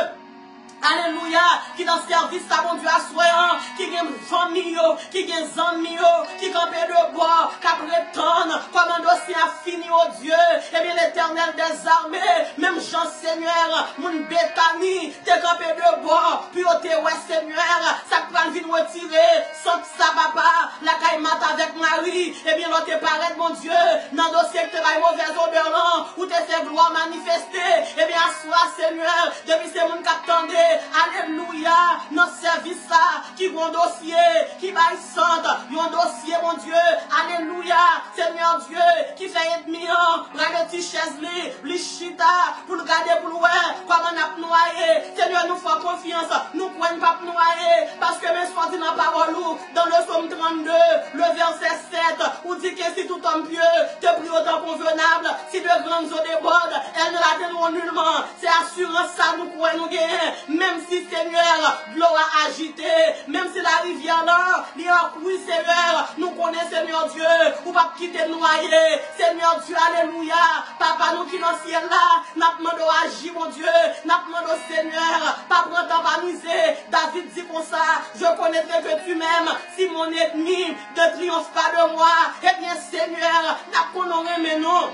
Alléluia, qui dans service à mon Dieu assoyant, qui gagne famille, qui gagne amis, qui campe de bois, qui prétend, comme un dossier a fini au Dieu, et bien l'Éternel des armées, même Jean Seigneur, mon Bethany, t'es campé de bois, puis au te ouais Seigneur, ça prend vite retirer, sans que ça va pas, la caille mat avec Marie, et bien l'autre paraît mon Dieu, dans le dossier que tu vas mauvaise odeur là, où tu fait gloire manifester, et bien assois Seigneur, depuis c'est mon capitaine. Alléluia, notre service ça, qui vont dossier, qui va y sentir, un dossier, mon Dieu, alléluia, Seigneur Dieu, qui fait être million, regarde petit chaise li chita, pour le garder pour le comment on a noyé, Seigneur, nous faisons confiance, nous ne pouvons pas noyer, parce que mes soins dans la parole, dans le psaume 32, le verset 7, où dit que si tout homme pieux te prie autant convenable, si de grandes eaux débordent, elles ne l'atteindront nullement, c'est assurance ça, nous pouvons nous gagner. Même si Seigneur, l'eau a agité, même si la rivière là, il y a oui Seigneur, nous connaissons Seigneur Dieu, ou pas quitter noyer, Seigneur Dieu, alléluia, Papa nous qui dans le ciel là, n'a demandé agir mon Dieu, n'a demandé Seigneur, pas prendre temps pas miser, David dit comme ça, je connaîtrai que tu m'aimes, si mon ennemi ne triomphe pas de moi, eh bien Seigneur, n'a qu'on mais non.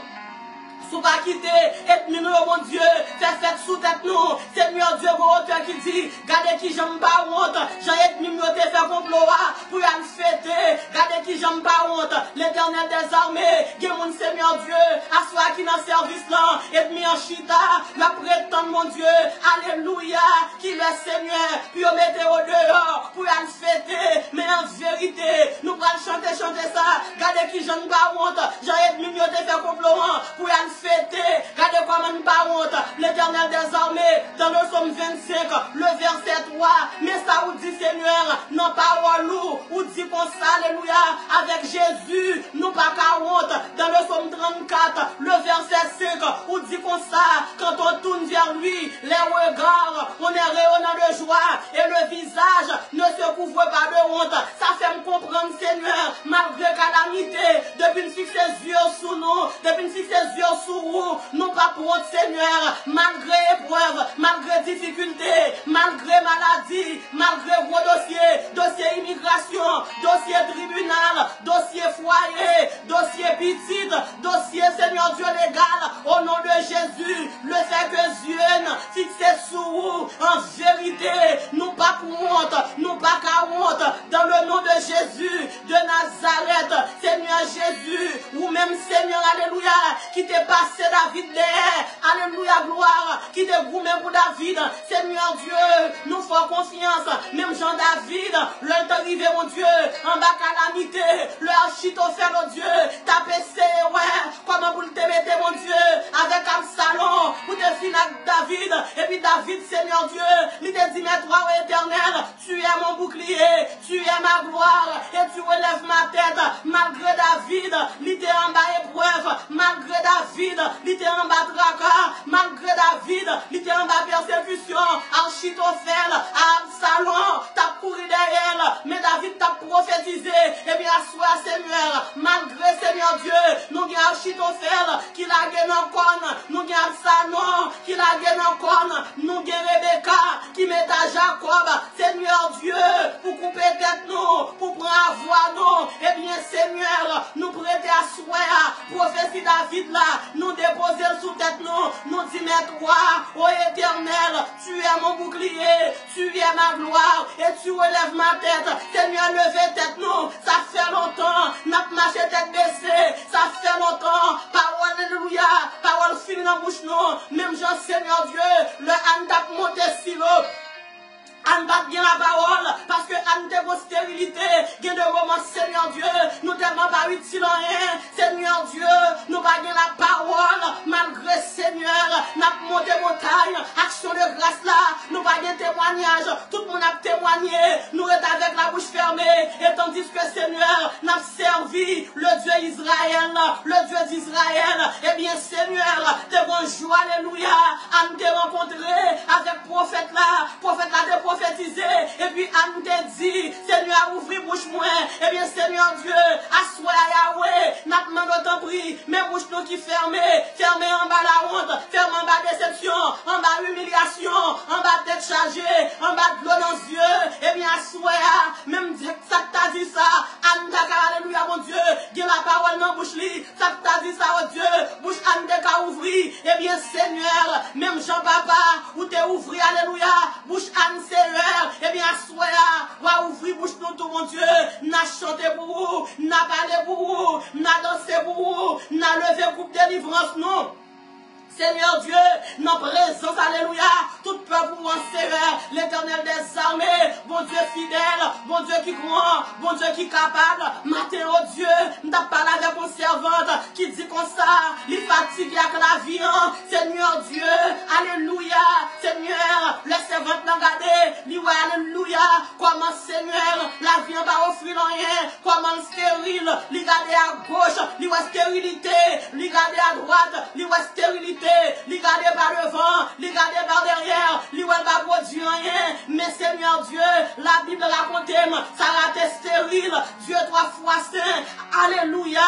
Sous pas quitter, et nous, mon Dieu, faites sous tête nous, Seigneur Dieu, mon auteur qui dit, gardez qui j'aime pas honte, j'ai mis te fait complot, pour aller fêter, gardez qui j'aime pas honte, l'Éternel des armées, qui mon Seigneur Dieu, assois qui dans le service là, et mis en chita, la prétendre, mon Dieu, alléluia, qui le Seigneur, puis on mettez au dehors, pour aller fêter, mais en vérité, nous allons chanter ça, gardez qui j'aime pas honte, j'ai mis te fait complot, pour aller fêter, regardez comment pas honte, l'Éternel des armées, dans le psaume 25, le verset 3, mais ça vous dit Seigneur, non parole ou dit qu'on ça, alléluia, avec Jésus, nous pas qu'à honte, dans le psaume 34, le verset 5, où dit qu'on ça, quand on tourne vers lui, les regards, on est rayonnant de joie, et le visage ne se couvre pas de honte, ça fait me comprendre Seigneur, malgré calamité, depuis une fixe ses yeux sous nous, depuis une fixe ses yeux sous nous pas pour notre Seigneur, malgré épreuve, malgré difficulté, malgré maladie, malgré gros dossier immigration, dossier tribunal, dossier foyer, dossier petite, dossier Seigneur Dieu légal, au nom de Jésus, le fait que Dieu fixe sous vous, en vérité, nous pas pour honte, nous pas qu'à honte, dans le nom de Jésus, de Nazareth, Seigneur Jésus, ou même Seigneur, alléluia, qui t'est passé David derrière, alléluia, gloire, qui te gourmet pour David, Seigneur Dieu, nous faisons confiance, même Jean-David, l'un arrivé, mon Dieu, en bas calamité, le architophère, mon Dieu, t'as baissé, ouais, comment vous te mettez, mon Dieu, avec Absalom, pour te finir avec David, et puis David, Seigneur Dieu, il te dit, mais toi, éternel, tu es mon bouclier, tu es ma gloire, et tu relèves ma tête, malgré David, il était en bas épreuve, malgré David, il était en bas tracas, malgré David, il était en bas persécution, Architophel, Absalom, t'as couru derrière, mais David t'a prophétisé, et bien, sois Seigneur, Seigneur, nous prêter à souhait, prophétie David là, nous déposer sous tête nous dit, mais toi, ô Éternel, tu es mon bouclier, tu es ma gloire, et tu relèves ma tête. Seigneur, levez tête nous, ça fait longtemps, n'a pas marché tête baissée, ça fait longtemps, parole, alléluia, parole finie dans la bouche nous, même Jean, Seigneur Dieu, le âne t'a monté si haut. Anne bat bien la parole, parce que Anne de vos stérilités, bien de moments, Seigneur Dieu, nous tellement pas utile en rien, Seigneur Dieu, nous pas bien la parole, malgré Seigneur, n'a monté montagne, action de grâce là, nous pas bien témoignage, tout le monde a témoigné, nous sommes avec la bouche fermée, et tandis que Seigneur, n'a servi le Dieu Israël, le Dieu d'Israël, et bien Seigneur, de bonjour, alléluia, Anne te rencontré avec prophète là de prophétiser, et puis Anne te dit, Seigneur, ouvre bouche moi, et bien Seigneur Dieu, assois Yahweh, n'a demandé autant prix, mais bouche nous qui fermée, fermée en bas la honte, fermée en bas déception, en bas humiliation, en bas tête chargée, en bas de l'eau dans les yeux, et bien assois, même ça t'a dit ça, Anne t'a dit, alléluia mon Dieu, dit la parole dans bouche li, ça t'a dit ça, oh Dieu, bouche Anne t'a ouvri, et bien Seigneur, même Jean Papa, où t'es ouvri, alléluia, bouche Anne Seigneur, et bien soya, va ouvrir bouche nous tout mon Dieu, n'a chanté pour vous, n'a parlé pour vous, n'a dansé pour vous, n'a levé coupe délivrance nous. Seigneur Dieu, notre présence, alléluia, tout peuple en Seigneur, l'éternel des armées, bon Dieu fidèle, bon Dieu qui croit, bon Dieu qui est capable, matin, oh Dieu, nous avons parlé avec mon servante qui dit comme ça, il fatigue avec la vie, hein. Seigneur Dieu, alléluia, Seigneur, le servante n'a regardé, lui, alléluia, comment Seigneur, la vie va offrir rien, comment stérile, lui regarder à gauche, lui voit stérilité, lui regarder à droite, lui voit stérilité, li garder par devant, li garder par derrière, li va pas produire rien. Mais Seigneur Dieu, la Bible raconte, Sarah était stérile, Dieu 3 fois saint. Alléluia.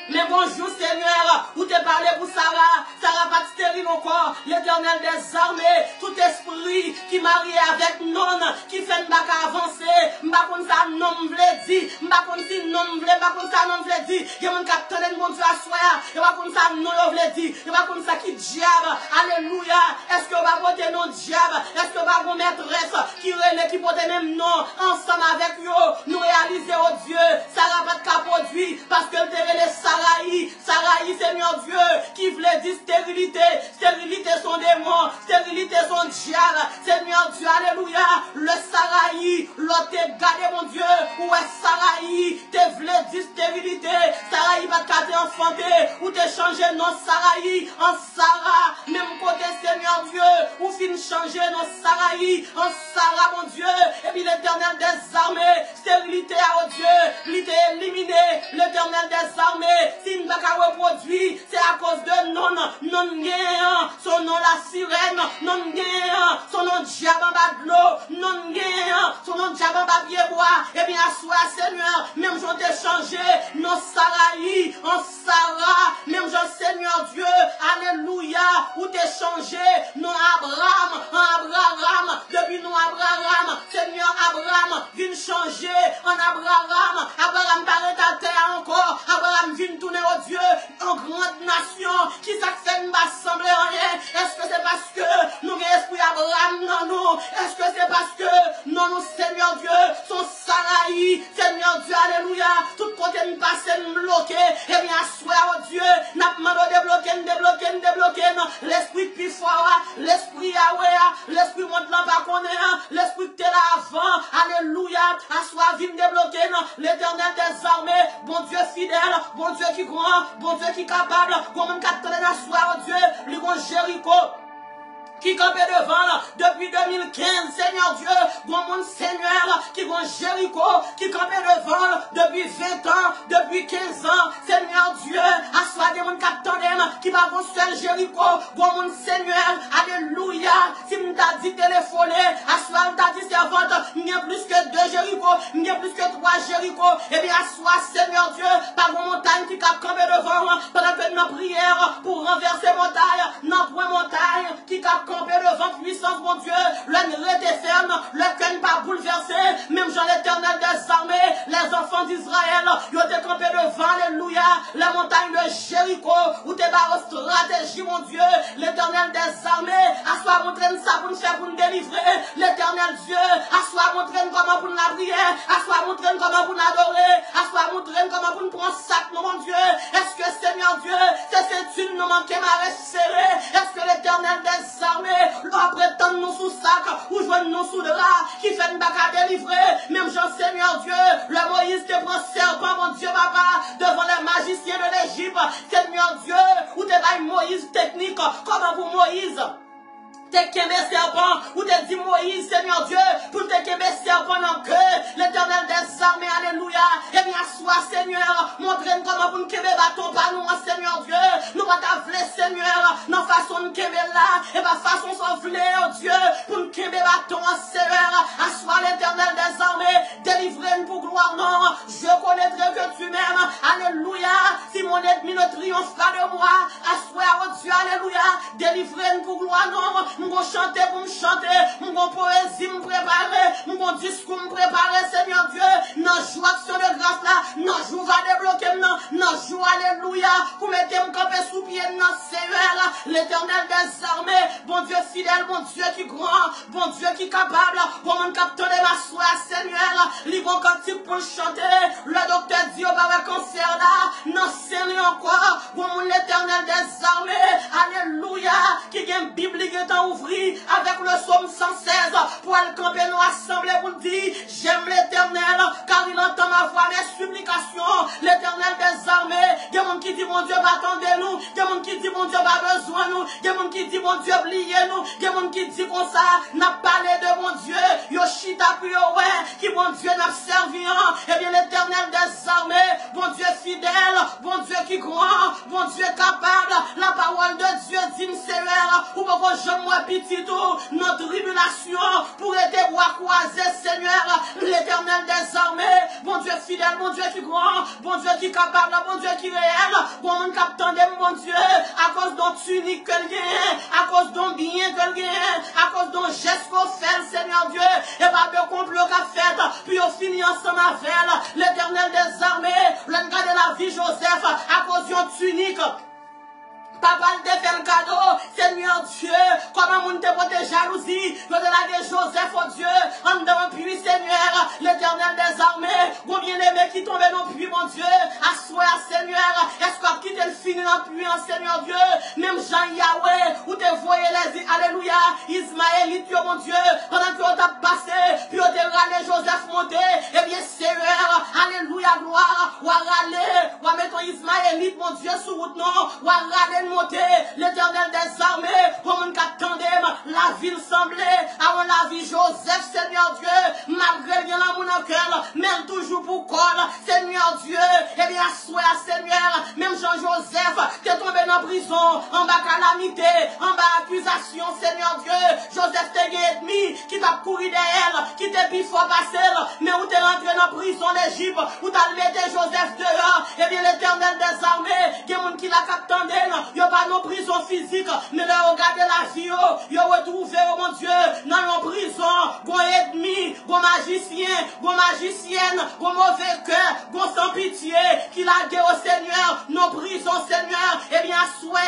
Mais bonjour Seigneur, où t'es parlé pour Sarah, Sarah pas stérile encore, l'éternel des armées, tout esprit qui marie avec non, qui fait m'baka avancer, m'baka ça non m'vle dit, m'baka si non m'vle, m'baka ça non m'vle dit, y'a mon capitaine mon Dieu à soya, y'a pas comme ça non m'vle dit, y'a pas comme ça qui diable, alléluia, est-ce que va voter non diable, est-ce que va vos maîtresse qui relève, qui porte même non, ensemble avec eux, nous réaliser au Dieu, Sarah pas de cas produit, parce que le terrain Saraï, Seigneur Dieu, qui voulait dire stérilité, stérilité son démon, stérilité son diable, Seigneur Dieu, alléluia, le Saraï, l'autre gardé mon Dieu, où est Saraï, te voulait dire stérilité, Saraï va te garder enfanté, ou te changer non Saraï, en Sarah, même côté Seigneur Dieu, ou fin changer non Saraï, en Sarah mon Dieu, et puis l'éternel des armées, stérilité à oh Dieu, il était éliminé, l'éternel des armées, si nous n'avons pas reproduit, c'est à cause de non gagnant, son nom la sirène, non gagnant, son nom diable en bas de l'eau, non gagnant, son nom diable en bas de pied bois, et bien à soi Seigneur, même j'en ai changé, non Saraï, en Sarah, même j'en Seigneur Dieu, alléluia, où t'es changé, non Abraham, en Abraham, depuis non Abraham, Seigneur Abraham, vient changer en Abraham, Abraham paraît à terre encore, Abraham vient tourner au Dieu en grande nation qui s'accède ne va sembler rien. Est-ce que c'est parce que nous avons esprit Abraham non nous? Est-ce que c'est parce que non nous Seigneur Dieu sont Saraï, Seigneur Dieu alléluia, tout côté nous passe nous bloquer, et bien assoir au Dieu n'a pas débloquer l'esprit plus fort, l'esprit Yahweh, l'esprit monte là pas qu'on est, l'esprit que t'es là avant, alléluia, assoir vient débloquer l'éternel des armées, bon Dieu fidèle, bon Dieu qui grand, bon Dieu qui capable, bon même qui a soir, Dieu, lui bon Jéricho, qui campait devant depuis 2015, Seigneur Dieu, bon mon Seigneur, qui vont Jéricho, qui campait devant depuis 20 ans, depuis 15 ans, Seigneur Dieu, assois des mon capitaine, qui va bon seul Jéricho, bon mon Seigneur, alléluia, si nous t'a dit téléphoner, assois nous t'a dit servante, il y a plus que 2 Jéricho, il y a plus que 3 Jéricho, et bien assois Seigneur Dieu, par vos montagnes qui cap campé devant, pendant que nous prière pour renverser montagne, non point montagne, qui cap campé devant puissance, mon Dieu, le nez était ferme, le cœur pas bouleversé, même Jean l'éternel des armées, les enfants d'Israël, ils ont été campés devant, alléluia, les montagnes de Jéricho, où t'es barres stratégie, mon Dieu, l'Éternel des armées, à soi montrer ça pour nous faire, pour nous délivrer, l'Éternel Dieu, à soi montrer comment pour nous la prière, à soi montrer comment pour nous adorer, à soi montrer comment pour nous prendre sac, mon Dieu, est-ce que Seigneur Dieu, c'est une nous manquer ma serré, est-ce que l'Éternel des armées, doit prétendre nous sous sac, ou joindre nous sous drap, qui fait une bac à délivrer, même Jean Seigneur Dieu, le Moïse te prend serpent, mon Dieu, papa, devant les magiciens de l'Égypte, Seigneur Dieu, où te va Moïse technique, comment pour Moïse? T'es qu'un serpent, ou t'es dit Moïse, Seigneur Dieu, pour t'es qu'un serpent dans que l'Éternel des armées, alléluia, et bien sois, Seigneur, montrez-nous comment pour nous qu'aimer bâton par nous, Seigneur Dieu, nous va t'avler, Seigneur, dans façon de qu'aimer là, et pas façon s'enfler, oh Dieu, pour nous qu'aimer bâton, Seigneur, assois l'Éternel des armées, délivrez-nous pour gloire, non, je connaîtrai que tu m'aimes, alléluia, si mon ennemi ne triomphera de moi, assois, oh Dieu, alléluia, délivrez-nous pour gloire, non, nous allons chanter pour me chanter, nous allons poésie me préparer, nous allons discours me préparer, Seigneur Dieu, nos joie action de grâce là, nos jours va débloquer, nos jours, alléluia, pour mettre mon camper sous pied, nos Seigneur, l'Éternel des armées, bon Dieu fidèle, bon Dieu qui grand, bon Dieu qui capable, bon mon capteur de ma soie, Seigneur, libre cantique pour chanter, le docteur dit au bas cancer là, non Seigneur encore, bon mon l'Éternel des armées, alléluia, qui gagne biblique ouvri avec le psaume 116 pour aller camper nous assembler pour dire j'aime l'Éternel car il entend ma voix, mes supplications, l'Éternel des armées. Il y a des gens qui disent mon Dieu va attendre nous, il y a des gens qui disent mon Dieu va besoin nous, il y a des gens qui disent mon Dieu oubliez nous, il y a des gens qui disent comme ça n'a parlé de mon Dieu, Yoshita puis ouais, qui mon Dieu n'a servi, et bien l'Éternel des armées, bon Dieu fidèle, bon Dieu qui grand, bon Dieu capable, la parole de Dieu dit Seigneur, ou pourquoi je moi petit tout, notre tribulation pour être bois croisé, Seigneur, l'Éternel des armées, bon Dieu fidèle, bon Dieu qui grand, bon Dieu qui capable, bon Dieu qui réel, bon mon capitaine, mon Dieu, à cause d'un tunique que le gagne, à cause d'un bien que le gagne, à cause d'un geste qu'on fait, Seigneur Dieu, et pas de complot qu'a fait, puis on finit ensemble avec l'Éternel des armées, le gars de la vie Joseph, à cause d'un tunique. Papa te fait le cadeau, Seigneur Dieu, comment on te protège jalousie, je te la Joseph, oh Dieu, en dedans puits, Seigneur, l'Éternel des armées, bon bien-aimé qui tombe dans le puits, mon Dieu, assois, Seigneur, est-ce qu'on quitte le fini dans le puits, Seigneur Dieu, même Jean Yahweh, où te voyez les, alléluia, Ismaélite, mon Dieu, pendant que on t'a passé, puis on t'a râlé Joseph monté, eh bien, Seigneur, alléluia, gloire, ou à râler, ou à mettre Ismaélite, mon Dieu, sous route, non, ou à râler, monter, l'Éternel des armées, pour mon qu'attendait, la ville semblait, avant la vie Joseph, Seigneur Dieu, malgré bien la mon cœur, même toujours pour col, Seigneur Dieu, et bien, soit Seigneur, même Jean-Joseph, t'es tombé dans prison, en bas calamité, en bas accusation, Seigneur Dieu, Joseph t'es ennemi, qui t'a couru derrière, qui t'es bifort passé, mais où t'es rentré dans prison d'Égypte, où t'as levé Joseph dehors, et bien, l'Éternel des armées, il y a des gens qui l'a captandé, il n'y a pas de prison physique, mais là, regardez la vie, il y a retrouvé, oh mon Dieu, dans nos prisons, bon ennemi, bon magicien, bon magicienne, bon mauvais cœur, bon sans pitié, qui l'a gué au Seigneur, nos prisons, Seigneur, eh bien, soya,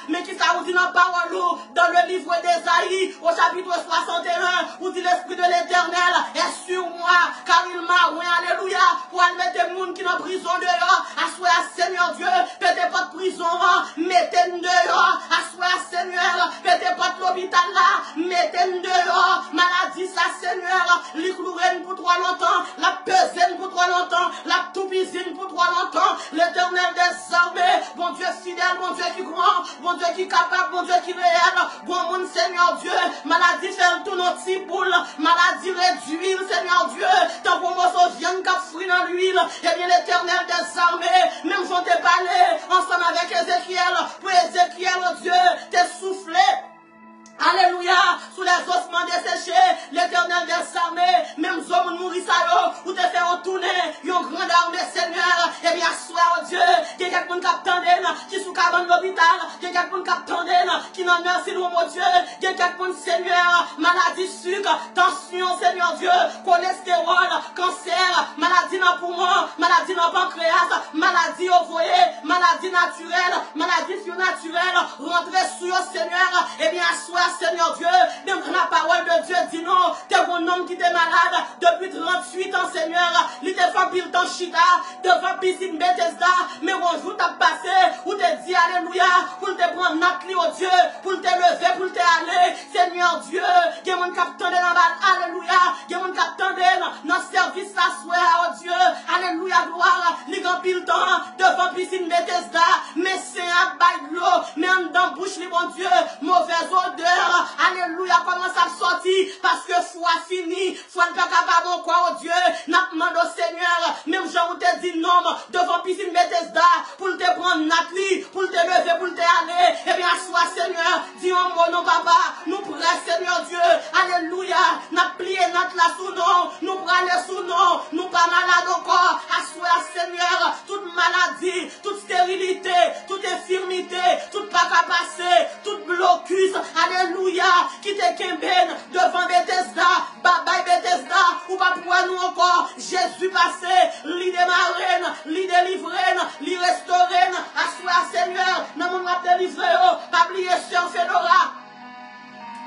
mais qui ça vous dit dans la parole, dans le livre d'Ésaïe, au chapitre 61, où dit l'Esprit de l'Éternel est sur moi, car il m'a, oui, alléluia, pour aller mettre les gens qui sont en prison dehors, à soya, Seigneur Dieu, pétez pas de prison, mettez-nous dehors, assois Seigneur, mettez pas de l'hôpital là, mettez-nous dehors, maladie ça Seigneur, l'iclourène pour trop longtemps, la pesaine pour trop longtemps, la toupizine pour trop longtemps, l'Éternel des armées, bon Dieu fidèle, bon Dieu qui grand, bon Dieu qui capable, bon Dieu qui réel, bon mon Seigneur Dieu, maladie fait tout notre petit boule, maladie réduit, Seigneur Dieu, tant pour moi ça vient cap fruit dans l'huile, et bien l'Éternel des armées, même j'en t'ai parlé, ensemble avec Ézéchiel, pour Ézéchiel, oh Dieu, t'es soufflé. Alléluia, sous les ossements desséchés, l'Éternel des armées, même hommes mourir ça, ou te fait retourner, une grande armée, Seigneur, et bien, soir, oh Dieu, qu'il y a quelqu'un qui attendent, qui sous cabane l'hôpital, qu'il y a quelqu'un qui attendent, qui n'en merci nous, mon Dieu, qu'il y a quelqu'un, Seigneur, maladie sucre, tension, Seigneur Dieu, cholestérol, cancer, maladie dans le poumon, dans le pancréas, maladie au foyer, maladie naturelle, maladie surnaturelle, rentrez sur le Seigneur, et bien assois Seigneur Dieu, même la parole de Dieu dit non, t'es un homme qui était malade depuis 38 ans Seigneur, il était fait pile temps chita, devant piscine Bethesda, mais bonjour t'as passé, où t'es dit alléluia, pour te prendre notre lit au Dieu, pour te lever, pour te aller, Seigneur Dieu, il y a mon capitaine dans la balle, alléluia, il y a mon capitaine dans le service s'asseoir, oh Dieu, alléluia, gloire, il y a pile temps, devant piscine Bethesda, mais c'est un bail de l'eau, mais en dedans bouche, mon Dieu, mauvaise odeur, alléluia, comment ça sortit, parce que foi fini, foi ne pas capable encore, oh Dieu, n'a demandé au Seigneur, même Jean où te dit non, devant piscine Bethesda, pour te prendre Nathalie, pour te lever, pour te aller, et bien, sois Seigneur, dis en mon nom, papa, nous prêts, Seigneur Dieu, alléluia, n'a plié notre la sous nom, nous prenons sous nom, nous pas malades encore, assois Seigneur, toute maladie, toute stérilité, toute infirmité, toute pas qu'à passer, toute blocus, alléluia, qui te kemben devant Bethesda, bye Bethesda, ou pas pour nous encore, Jésus passé, li démarrer, li délivrer, li restaurer, assois Seigneur, nous nous délivrer, pas oublier sur Fedora.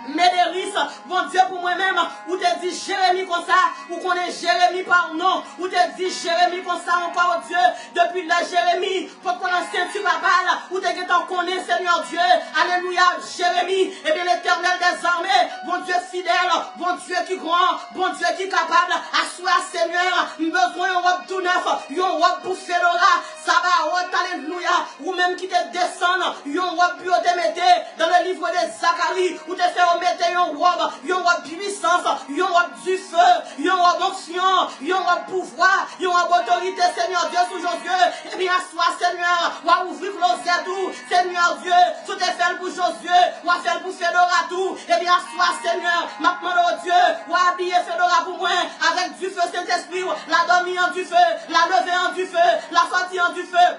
Médéris, bon Dieu pour moi-même, ou te dit Jérémie comme ça, ou qu'on est Jérémie par nom, ou te dit Jérémie comme ça encore, Dieu, depuis la Jérémie, pour qu'on en ceinture la balle, ou te dit qu'on connaît Seigneur Dieu, alléluia, Jérémie, et bien l'éternel des armées, bon Dieu fidèle, bon Dieu qui grand, bon Dieu qui capable, assois Seigneur, besoin d'un robe tout neuf, une robe pour Fedora, ça va, alléluia, ou même qui te descend, une robe pour te mettre dans le livre de Zacharie, ou te fait mettez une robe puissance, une robe du feu, une robe onction, une robe pouvoir, une robe autorité, Seigneur Dieu, sous Josué. Et bien, sois Seigneur, ou à ouvrir closet tout, Seigneur Dieu, tout est fait pour Josué, ou à faire pour Fedora tout. Et bien, sois Seigneur, maintenant, oh Dieu, ou à habiller Fedora pour moi, avec du feu, Saint-Esprit, la dormir en du feu, la lever en du feu, la sortir en du feu.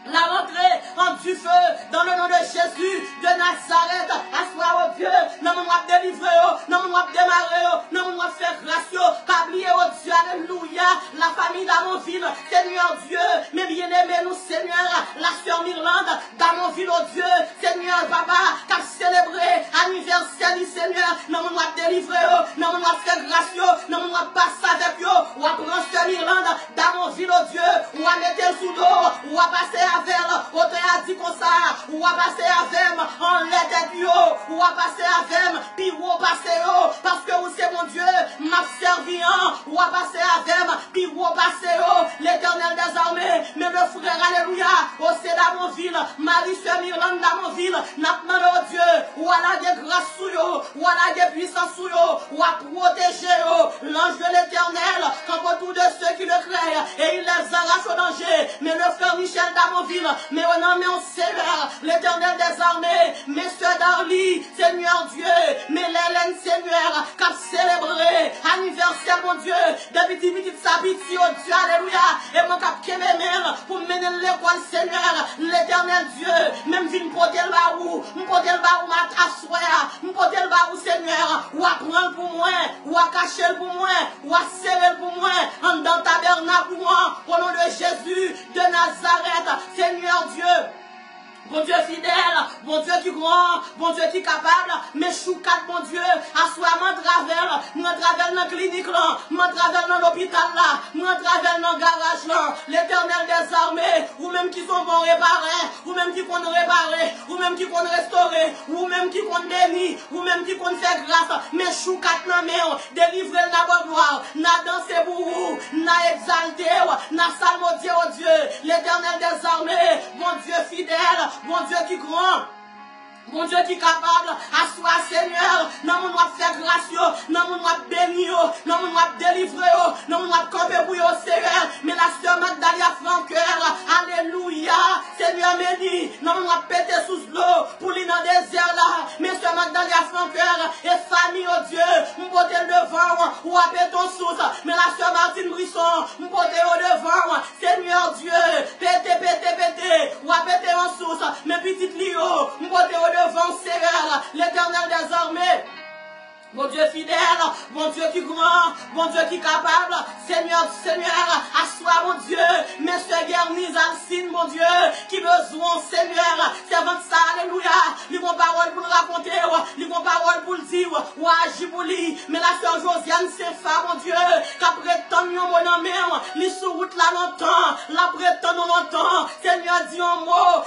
La rentrée en du feu, dans le nom de Jésus de Nazareth, assois au Dieu, non nous va délivrer, non nous va démarrer, non nous va faire grâce, pas oublier au Dieu, alléluia, la famille d'Amonville, Seigneur Dieu, mes bien-aimés, nous Seigneur, la sœur Mirlande d'Amonville, oh Dieu, Seigneur Papa, qui a célébré anniversaire du Seigneur, non nous va délivrer, non nous va faire grâce, non nous va passer avec eux, ou à prendre sœur Mirlande d'Amonville, oh Dieu, ou à mettre le sous d'eau, ou à passer avec auteur a dit comme ça, ou à passer avec en l'aide de Dieu, ou à passer avec, puis ou à passer, parce que vous c'est mon Dieu, m'a servi, ou à passer avec, puis ou à passer, l'éternel des armées, mais le frère, alléluia, au c'est d'Amonville, Marie sœur Mirlande d'Amonville, n'a demandé au Dieu, ou à la des grâces sous eux, ou à la des puissances sous eux, ou à protéger l'ange de l'éternel, comme autour de ceux qui le craignent, et il les arrache au danger, mais le frère Michel d'Amonville, mais on en met en sévère, l'éternel des armées, messieurs d'Arly, Seigneur Dieu, mais l'Hélène, Seigneur, qui a célébré anniversaire, mon Dieu, depuis petit sa pitié, oh Dieu, alléluia, et mon cap qui m'aime pour mener l'école, Seigneur, l'éternel Dieu, même ville porter le baou, ma t'assoir, porter le baou, Seigneur, ou à prendre pour moi, ou à cacher pour moi, ou à serrer pour moi, en dans tabernacle pour moi, au nom de Jésus de Nazareth, Seigneur Dieu. Bon Dieu fidèle, bon Dieu qui grand, bon Dieu qui capable, mais choukat, bon Dieu, assois mon travel dans la clinique là, mon travel dans l'hôpital là, mon travel dans le garage là, l'éternel des armées, ou même qui sont bons réparés, ou même qui comptent réparer, ou même qui comptent restaurer, ou même qui comptent bénir, ou même qui comptent faire grâce, mais choukat nan mais délivrer la bonne gloire, n'a dansé pour vous, n'a exalté, n'a salmodié au Dieu, l'éternel des armées, bon Dieu fidèle, bon Dieu qui grand, bon Dieu qui est capable, assois Seigneur, non nous doit faire grâce, non nous doit bénir, non nous doit délivrer, non nous doit camper pour eux, Seigneur, mais la sœur Magdalia Francoeur, alléluia, Seigneur béni, non nous doit péter sous l'eau, pour lui dans le désert là, mais sœur Magdalia Francoeur, et famille, oh Dieu, m'poter devant, ou à ton sous, mais la sœur Martine Brisson, m'poter au devant, Seigneur Dieu, péter, ou à péter en sous, mes petites lios, m'poter au devant, Seigneur, l'éternel des armées. Bon Dieu fidèle, bon Dieu qui grand, bon Dieu qui capable, Seigneur, assois mon Dieu, mes soeurs Guernies, Alcine, mon Dieu, qui besoin, Seigneur, servante ça, alléluia, ils vont parole pour nous raconter, ils vont parole pour le dire, ou agir pour lui, mais la soeur Josiane, c'est femme, mon Dieu, qu'après tant de mon amour, les sous route là longtemps, l'après tant longtemps, Seigneur, dis un mot,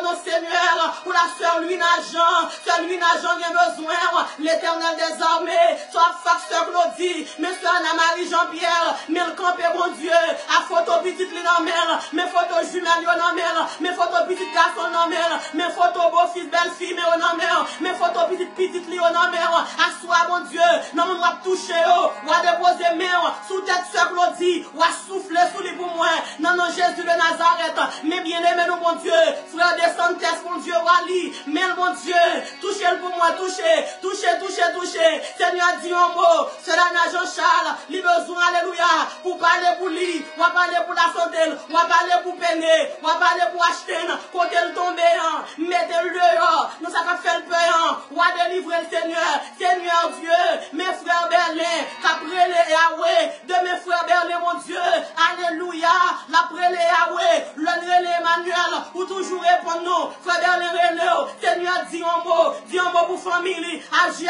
non, Seigneur, pour la soeur Louis Najan, soeur Louis Najan, il a besoin, l'éternel des armées, soit facteur Claudie, mes soeurs Anna-Marie Jean-Pierre, mais le campé, mon Dieu, à photo petite li dans mer, mes photos jumelles dans mer, mes photos petite garçon dans mer, mes photos beau-fils, belle-fille, mais dans mer, mes photos petite li dans mer, assois, mon Dieu, non, on va toucher, ou à déposer main, sous tête soeur Claudie, ou à souffler sous les pour moi, non, non, Jésus de Nazareth, mais bien aimé, nous, mon Dieu, frère de Santes, mon Dieu, Wali, mais mon Dieu, touchez-le pour moi, touchez, Seigneur, dis un mot, cela n'a Jean-Charles, il besoin, alléluia, pour parler pour lui, ou à parler pour la santé, ou à parler pour peiner, ou à parler pour acheter, côté le tomber, mettez-le dehors, nous ça fait le payant, ou à délivrer le Seigneur Dieu, mes frères Berlin, qu'après les Yahweh, de mes frères Berlin, mon Dieu, alléluia, l'après les Yahweh, le Emmanuel, ou toujours répondre nous, frère Berlin, Seigneur, dis un mot pour famille, agis,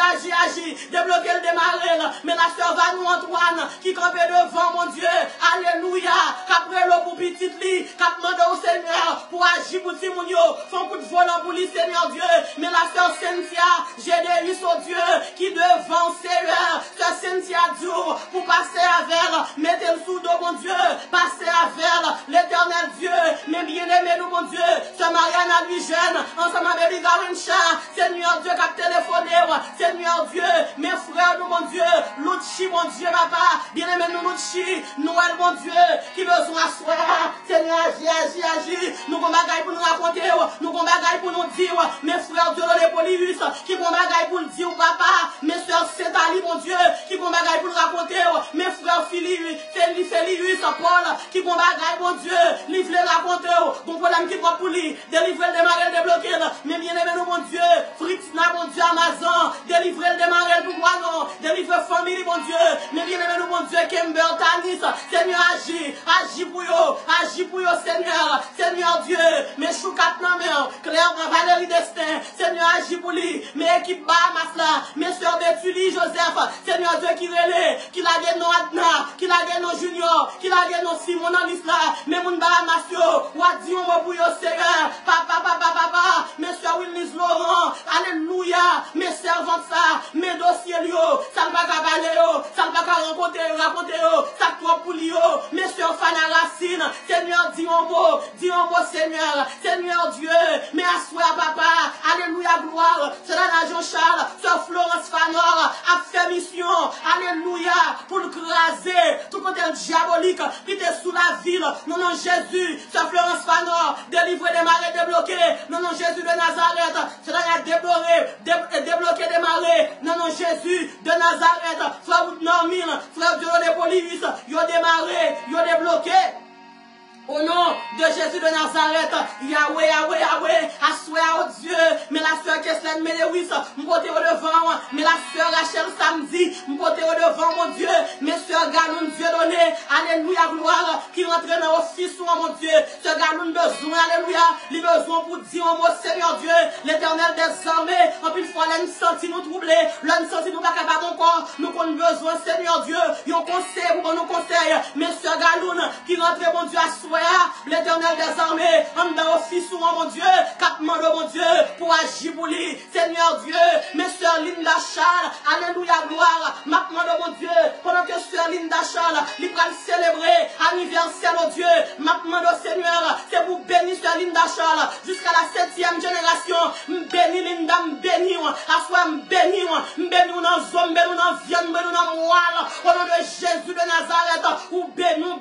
débloquer le démarrer, mais la sœur Vanou Antoine, qui campait devant, mon Dieu, alléluia, qu'après l'eau pour petit lit, qu'a demandé au Seigneur, pour agir pour Timounio, font coup de volant pour lui, Seigneur Dieu, mais la sœur Cynthia, j'ai des au Dieu, qui devant Seigneur, sœur Cynthia Dieu, pour passer avec elle, mettez le sous dos, mon Dieu, passer avec elle, l'éternel Dieu, mais bien aimé nous, mon Dieu, sœur Marianne à lui jeune, ensemble avec lui Garincha, Seigneur Dieu, qui a téléphoné, Seigneur Dieu, mes frères, nous, mon Dieu, l'outil, mon Dieu, papa, bien aimé nous, l'outil, Noël, mon Dieu, qui besoin asseoir, Seigneur, agis, nous avons bagaille pour nous raconter, nous avons bagaille pour nous dire, mes frères, Dieu, les Polyus, qui avons bagaille pour nous dire, papa, mes soeurs, Saint-Ali, mon Dieu, qui avons bagaille pour nous raconter, mes frères, Félix, Paul, qui avons bagaille, mon Dieu, livre les raconter, bon problème qui va pour lui, délivrer le démarrer, débloquer, mais bien aimé nous, mon Dieu, Fritzna, mon Dieu, Amazon, délivrer le démarrer pour moi, non, délivrer famille, mon Dieu, mais bien aimé nous, mon Dieu, Kimber, Tanis, Seigneur, agis pour eux, Seigneur Dieu, mes choukat nan men, Claire, Valérie Destin, Seigneur, agis pour lui, mes équipes Bahamas là, mes soeurs Betuli, Joseph, Seigneur Dieu qui relève, qui la gagne non Adna, qui la gagne non Junior, qui la gagne non Simon Anis là, mes moun Bahamas yo, ou a dit on va pour yo, Seigneur, papa, mes soeurs Willis Laurent, alléluia, mes servantes ça, mes dossiers yo, ça ne va pas parler yo, ça ne va pas raconter yo, ça trop pour yo, mes soeurs Fana Racine, Seigneur, dis un mot, Seigneur Dieu, mais assois papa, alléluia, gloire, cela n'a Jean-Charles, sur Florence Fanor, a fait mission, alléluia, pour le craser, tout côté diabolique, qui était sous la ville, non, Jésus, sur Florence Fanor, délivrer des marées débloquées, non, Jésus de Nazareth, cela n'a débloqué des marées, non, Jésus de Nazareth, frère Normine, frère Dieu des Police, yo démarré, yo débloqué. Au nom de Jésus de Nazareth, Yahweh, assois au Dieu, mais la soeur Keslen Melewis, m'pote au devant, mais la soeur Rachel Samedi, m'pote au devant, mon Dieu, mes soeurs Ganoun, Dieu donné, alléluia, gloire, qui rentre dans l'office, mon Dieu, ce Ganoun besoin, alléluia, les besoins pour dire un mot, Seigneur Dieu, l'éternel des armées, en plus fois, l'un senti nous troubler, l'un senti nous pas capable encore, nous avons besoin, Seigneur Dieu, yon conseil pour nous conseil, mes soeurs Ganoun, qui rentre, mon Dieu, assois, l'éternel des armées, en dans office, mon Dieu, capement de mon Dieu, pour agir pour lui, Seigneur Dieu, mes soeurs Linda Charles, alléluia, gloire, maintenant de mon Dieu, pendant que soeur Linda Charles, il va célébrer anniversaire au Dieu, maintenant de Seigneur, c'est pour bénir soeur Linda Charles, jusqu'à la 7e génération, bénis Linda, bénis, à soi, bénis, dans zombie, dans viande, dans moelle, au nom de Jésus de Nazareth, ou bénis,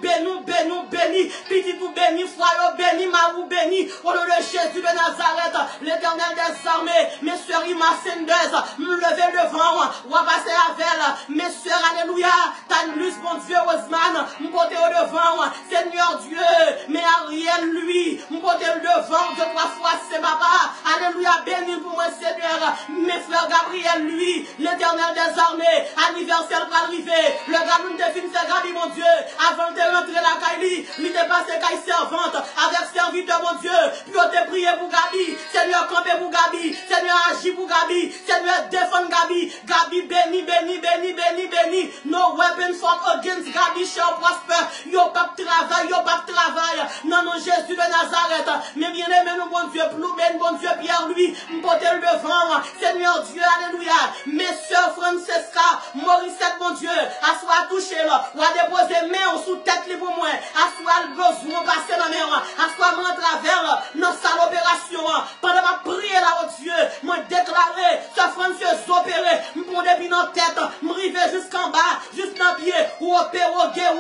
petit ou béni, foyer béni, marou béni, au nom de Jésus de Nazareth, l'éternel des armées, mes soeurs Ima Senders, me lever devant, ou à passer avec elle, mes soeurs, alléluia, Tanlus, mon Dieu, Osman, me porter au devant, Seigneur Dieu, mais Ariel, lui, me porter au devant, 2-3 fois, c'est papa, alléluia, béni pour moi, Seigneur, Seigneur, mes frères Gabriel, lui, l'Éternel des armées, anniversaire va arriver. Le gars nous te fin faire Gabi, mon Dieu, avant de rentrer la Kaili, il te passe Kaili servante, avec serviteur, mon Dieu, puis on te prié pour Gabi. Seigneur, campez pour Gabi. Seigneur, agis pour Gabi. Seigneur, défend Gabi. Gabi, béni, béni, béni, béni, béni. No weapon formed against Gabi shall prosper. Yo pas travail, yo pas travail. Non, non, Jésus de Nazareth. Mais bien aimé, nous, bon Dieu, plus ben, bon Dieu, Pierre, lui, m'porter le devant. Seigneur Dieu, alléluia. Mes soeurs Francesca, Morissette, mon Dieu, à soi toucher là, ou à déposer main sous tête libre pour moi, à soi le besoin passer la main, à soi m'en travers, dans sa opération, pendant ma prière là, oh Dieu, m'a déclaré, ce François opéré, m'prend depuis dans tête, m'river jusqu'en bas, jusqu'en pied, ou opérer,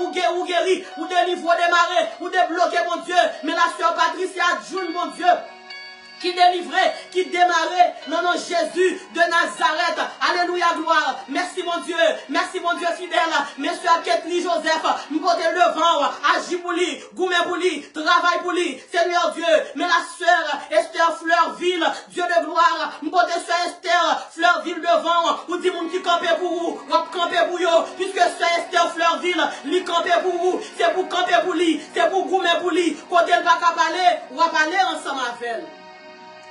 ou guérir, ou délivrer, démarrer, ou débloquer, mon Dieu, mais la soeur Patricia June, mon Dieu, qui délivrait, qui démarrait, non, non, Jésus de Nazareth. Alléluia, gloire. Merci, mon Dieu fidèle. Monsieur Ketli Joseph, m'porter le devant, agis pour lui, gourmet pour lui, travail pour lui, Seigneur Dieu. Mais la sœur Esther Fleurville, Dieu de gloire, m'porter sœur Esther Fleurville devant, ou dit mon qui campait pour vous, ou camper pour vous, puisque sœur Esther Fleurville, lui camper pour vous, c'est pour camper pour lui, c'est pour gourmet pour lui, quand elle va parler, ou va parler ensemble avec elle.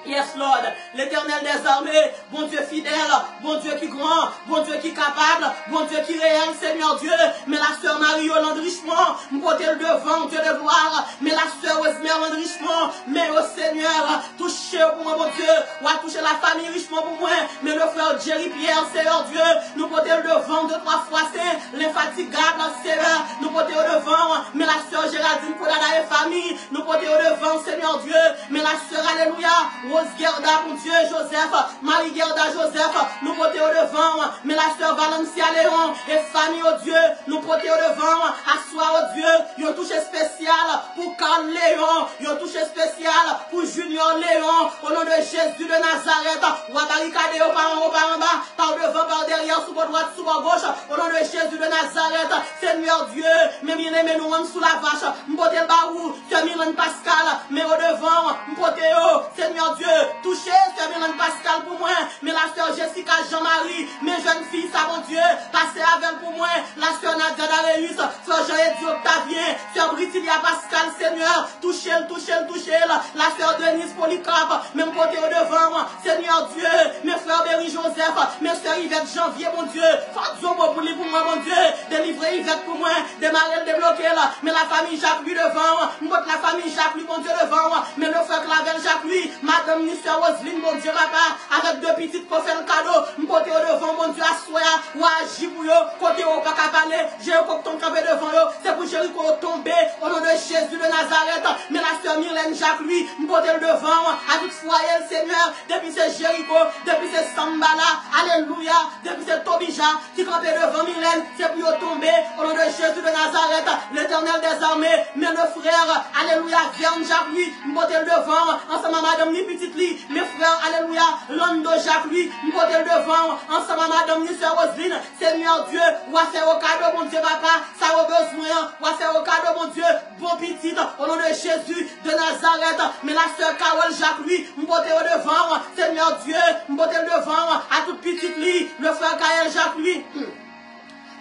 Yes, Lord, l'Éternel des armées, bon Dieu fidèle, bon Dieu qui grand, bon Dieu qui capable, bon Dieu qui réel, Seigneur Dieu. Mais la sœur Marie-Yolande Richemont, m'porter le devant, Dieu de gloire. Mais la sœur Esmeralda Richemont, mais au Seigneur, touchez pour moi, mon Dieu, ou à toucher la famille Richemont pour moi. Mais le frère Jerry Pierre, Seigneur Dieu, nous porter le devant 2-3 fois, c'est l'infatigable, Seigneur, nous porter au devant. Mais la sœur Géraldine Kodada et famille, nous porter au devant, Seigneur Dieu. Mais la sœur, alléluia, Rose Gerda, mon Dieu, Joseph, Marie Gerda, Joseph, nous porter au devant, mais la sœur Valencia Léon et famille, oh Dieu, nous porter au devant, asseoir, oh Dieu, yon touche spécial pour Carl Léon, yon touche spécial pour Junior Léon, au nom de Jésus de Nazareth, ou à barricader au par en bas, par devant, par derrière, sous votre droite, sous votre gauche, au nom de Jésus de Nazareth, Seigneur Dieu, mais bien aimé, nous rentrons sous la vache, m'porter le barou, Sœur Mylène Pascal, mais au devant, m'porter au Seigneur Dieu, touchez Sœur Mylène Pascal pour moi, mais la Sœur Jessica Jean-Marie, mes jeunes filles, ça mon Dieu, passez avec pour moi, la Sœur Nadia Dareus, Sœur Jean-Eddy Octavien, Sœur Britilia Pascal, Seigneur, touchez-le, la Sœur Denise Polycarpe, même côté au devant, Seigneur Dieu, mes frères Berry Joseph, mes Sœurs Yvette Janvier, mon Dieu, faites pour lui pour moi, mon Dieu, délivrer Yvette pour moi, démarrer le débloquer là, mais la famille Jacques lui devant, la famille Jacques lui, mon Dieu, devant, mais le frère Clavel Jacques lui, Madame Ministère Roselyne, mon Dieu, papa, avec 2 petites pour faire le cadeau, m'porter au devant, mon Dieu, assoya, ou agir pour eux, côté au pas qu'à parler, j'ai un coton campé devant eux, c'est pour Jéricho tomber, au nom de Jésus de Nazareth, mais la sœur Mylène Jacques lui, m'porter le devant, à tout foyer, le Seigneur, depuis c'est Jéricho, depuis c'est Sambala, alléluia, depuis c'est Tobija, qui campait devant Mylène, c'est pour eux tomber, au nom de Jésus de Nazareth, l'Éternel des armées, mais le frère, alléluia, Verne Jacques lui, m'porter le devant, ensemble madame ni petite li, mes frères, alléluia, Lando Jacques lui, m'porter le devant, ensemble madame ni sœur Roselyne, Seigneur Dieu, ou à faire au cadeau, mon Dieu, papa, ça a besoin, ou à faire au cadeau, mon Dieu, bon petit, au nom de Jésus de Nazareth, mais la sœur Carole Jacques lui, m'porter au devant, Seigneur Dieu, m'porter le devant, à toute petite li, le frère Kaël Jacques lui,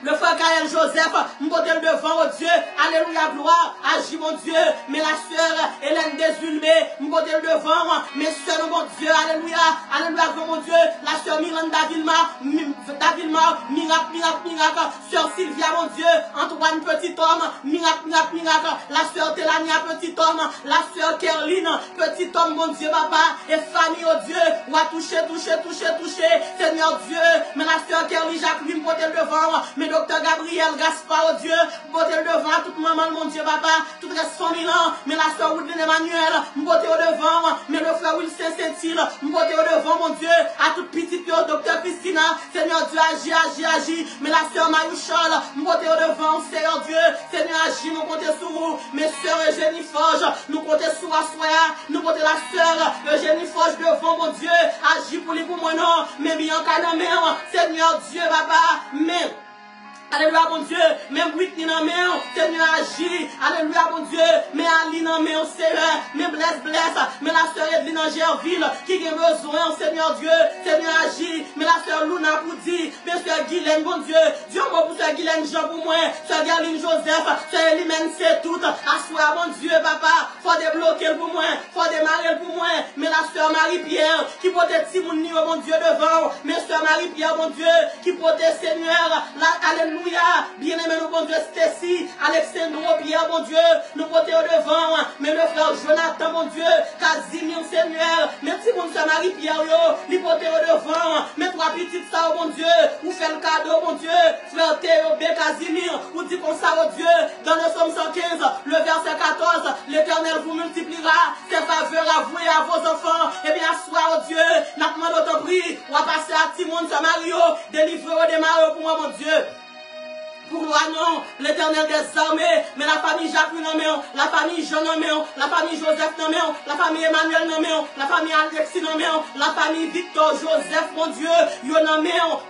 le frère Kaël Joseph, m'porter le devant, oh Dieu, alléluia, gloire, agis mon Dieu, mais la sœur Hélène Desulmé, m'porter le devant, mes sœurs, mon Dieu, alléluia, mon Dieu, la sœur Miranda Davilmar, miracle, sœur Sylvia, mon Dieu, Antoine Petit Homme, miracle, la sœur Télania Petit Homme, la sœur Kerline, Petit Homme, mon Dieu, papa, et famille, oh Dieu, ou à toucher, Seigneur Dieu, mais la sœur Kerline Jacques, lui, m'porter le devant, mais docteur Gabriel Gaspard, oh Dieu, m'porter le devant, toute maman, mon Dieu, papa, tout reste 100 000 ans, mais la sœur Woodlin Emmanuel, m'porter au devant, mais le frère Wilson Saint-Il, m'porter au devant, mon Dieu, à toute petite docteur Christina, Seigneur Dieu, agis, mais la sœur Marouchal, m'porter au devant, Seigneur Dieu, Seigneur, agis, nous comptons sur vous, mes sœurs Eugénie Forge, nous comptons sur Assoya, nous comptons la sœur Eugénie Forge devant, mon Dieu, agis pour lui, pour moi, non, mais bien en Seigneur Dieu, papa, mais Alléluia, mon Dieu. Même Whitney dans main, Seigneur agit. Alléluia, mon Dieu. Mais Ali dans main, Seigneur. Mais blesse. Mais la sœur Edline dans Gerville, qui a besoin, Seigneur Dieu. Seigneur agit. Mais la sœur Luna pour dire. Mais sœur Guylaine, mon Dieu. Dieu, moi, pour sœur Guylaine, Jean pour moi. Sœur Galine Joseph. Sœur Elimène, c'est tout. Assois, mon Dieu, papa. Faut débloquer pour moi. Faut démarrer pour moi. Mais la sœur Marie-Pierre, qui protège Simon, mon Dieu, devant. Mais sœur Marie-Pierre, mon Dieu, qui protège Seigneur. Alléluia. Bien-aimé, nous, bon Dieu, Stacy, Alexandre, Pierre, mon Dieu, nous portons devant, mais le frère Jonathan, mon Dieu, Casimir, Seigneur, même si mon soeur Marie-Pierre, nous portons devant, mais trois petites ça, mon Dieu, vous faites le cadeau, mon Dieu, frère Théo, Casimir, vous dites comme ça, oh Dieu, dans le psaume 115, le verset 14, l'Éternel vous multipliera ses faveurs à vous et à vos enfants, et bien, soir, oh Dieu, n'a pas d'autre prix, on va passer à Timon, Mario, délivrer au démarrer pour moi, mon Dieu. Pour moi, non, l'Éternel des armées, mais la famille Jacques non, la famille Jean non, la famille Joseph non, la famille Emmanuel non, la famille Alexis non, la famille Victor, Joseph, mon Dieu, yo non,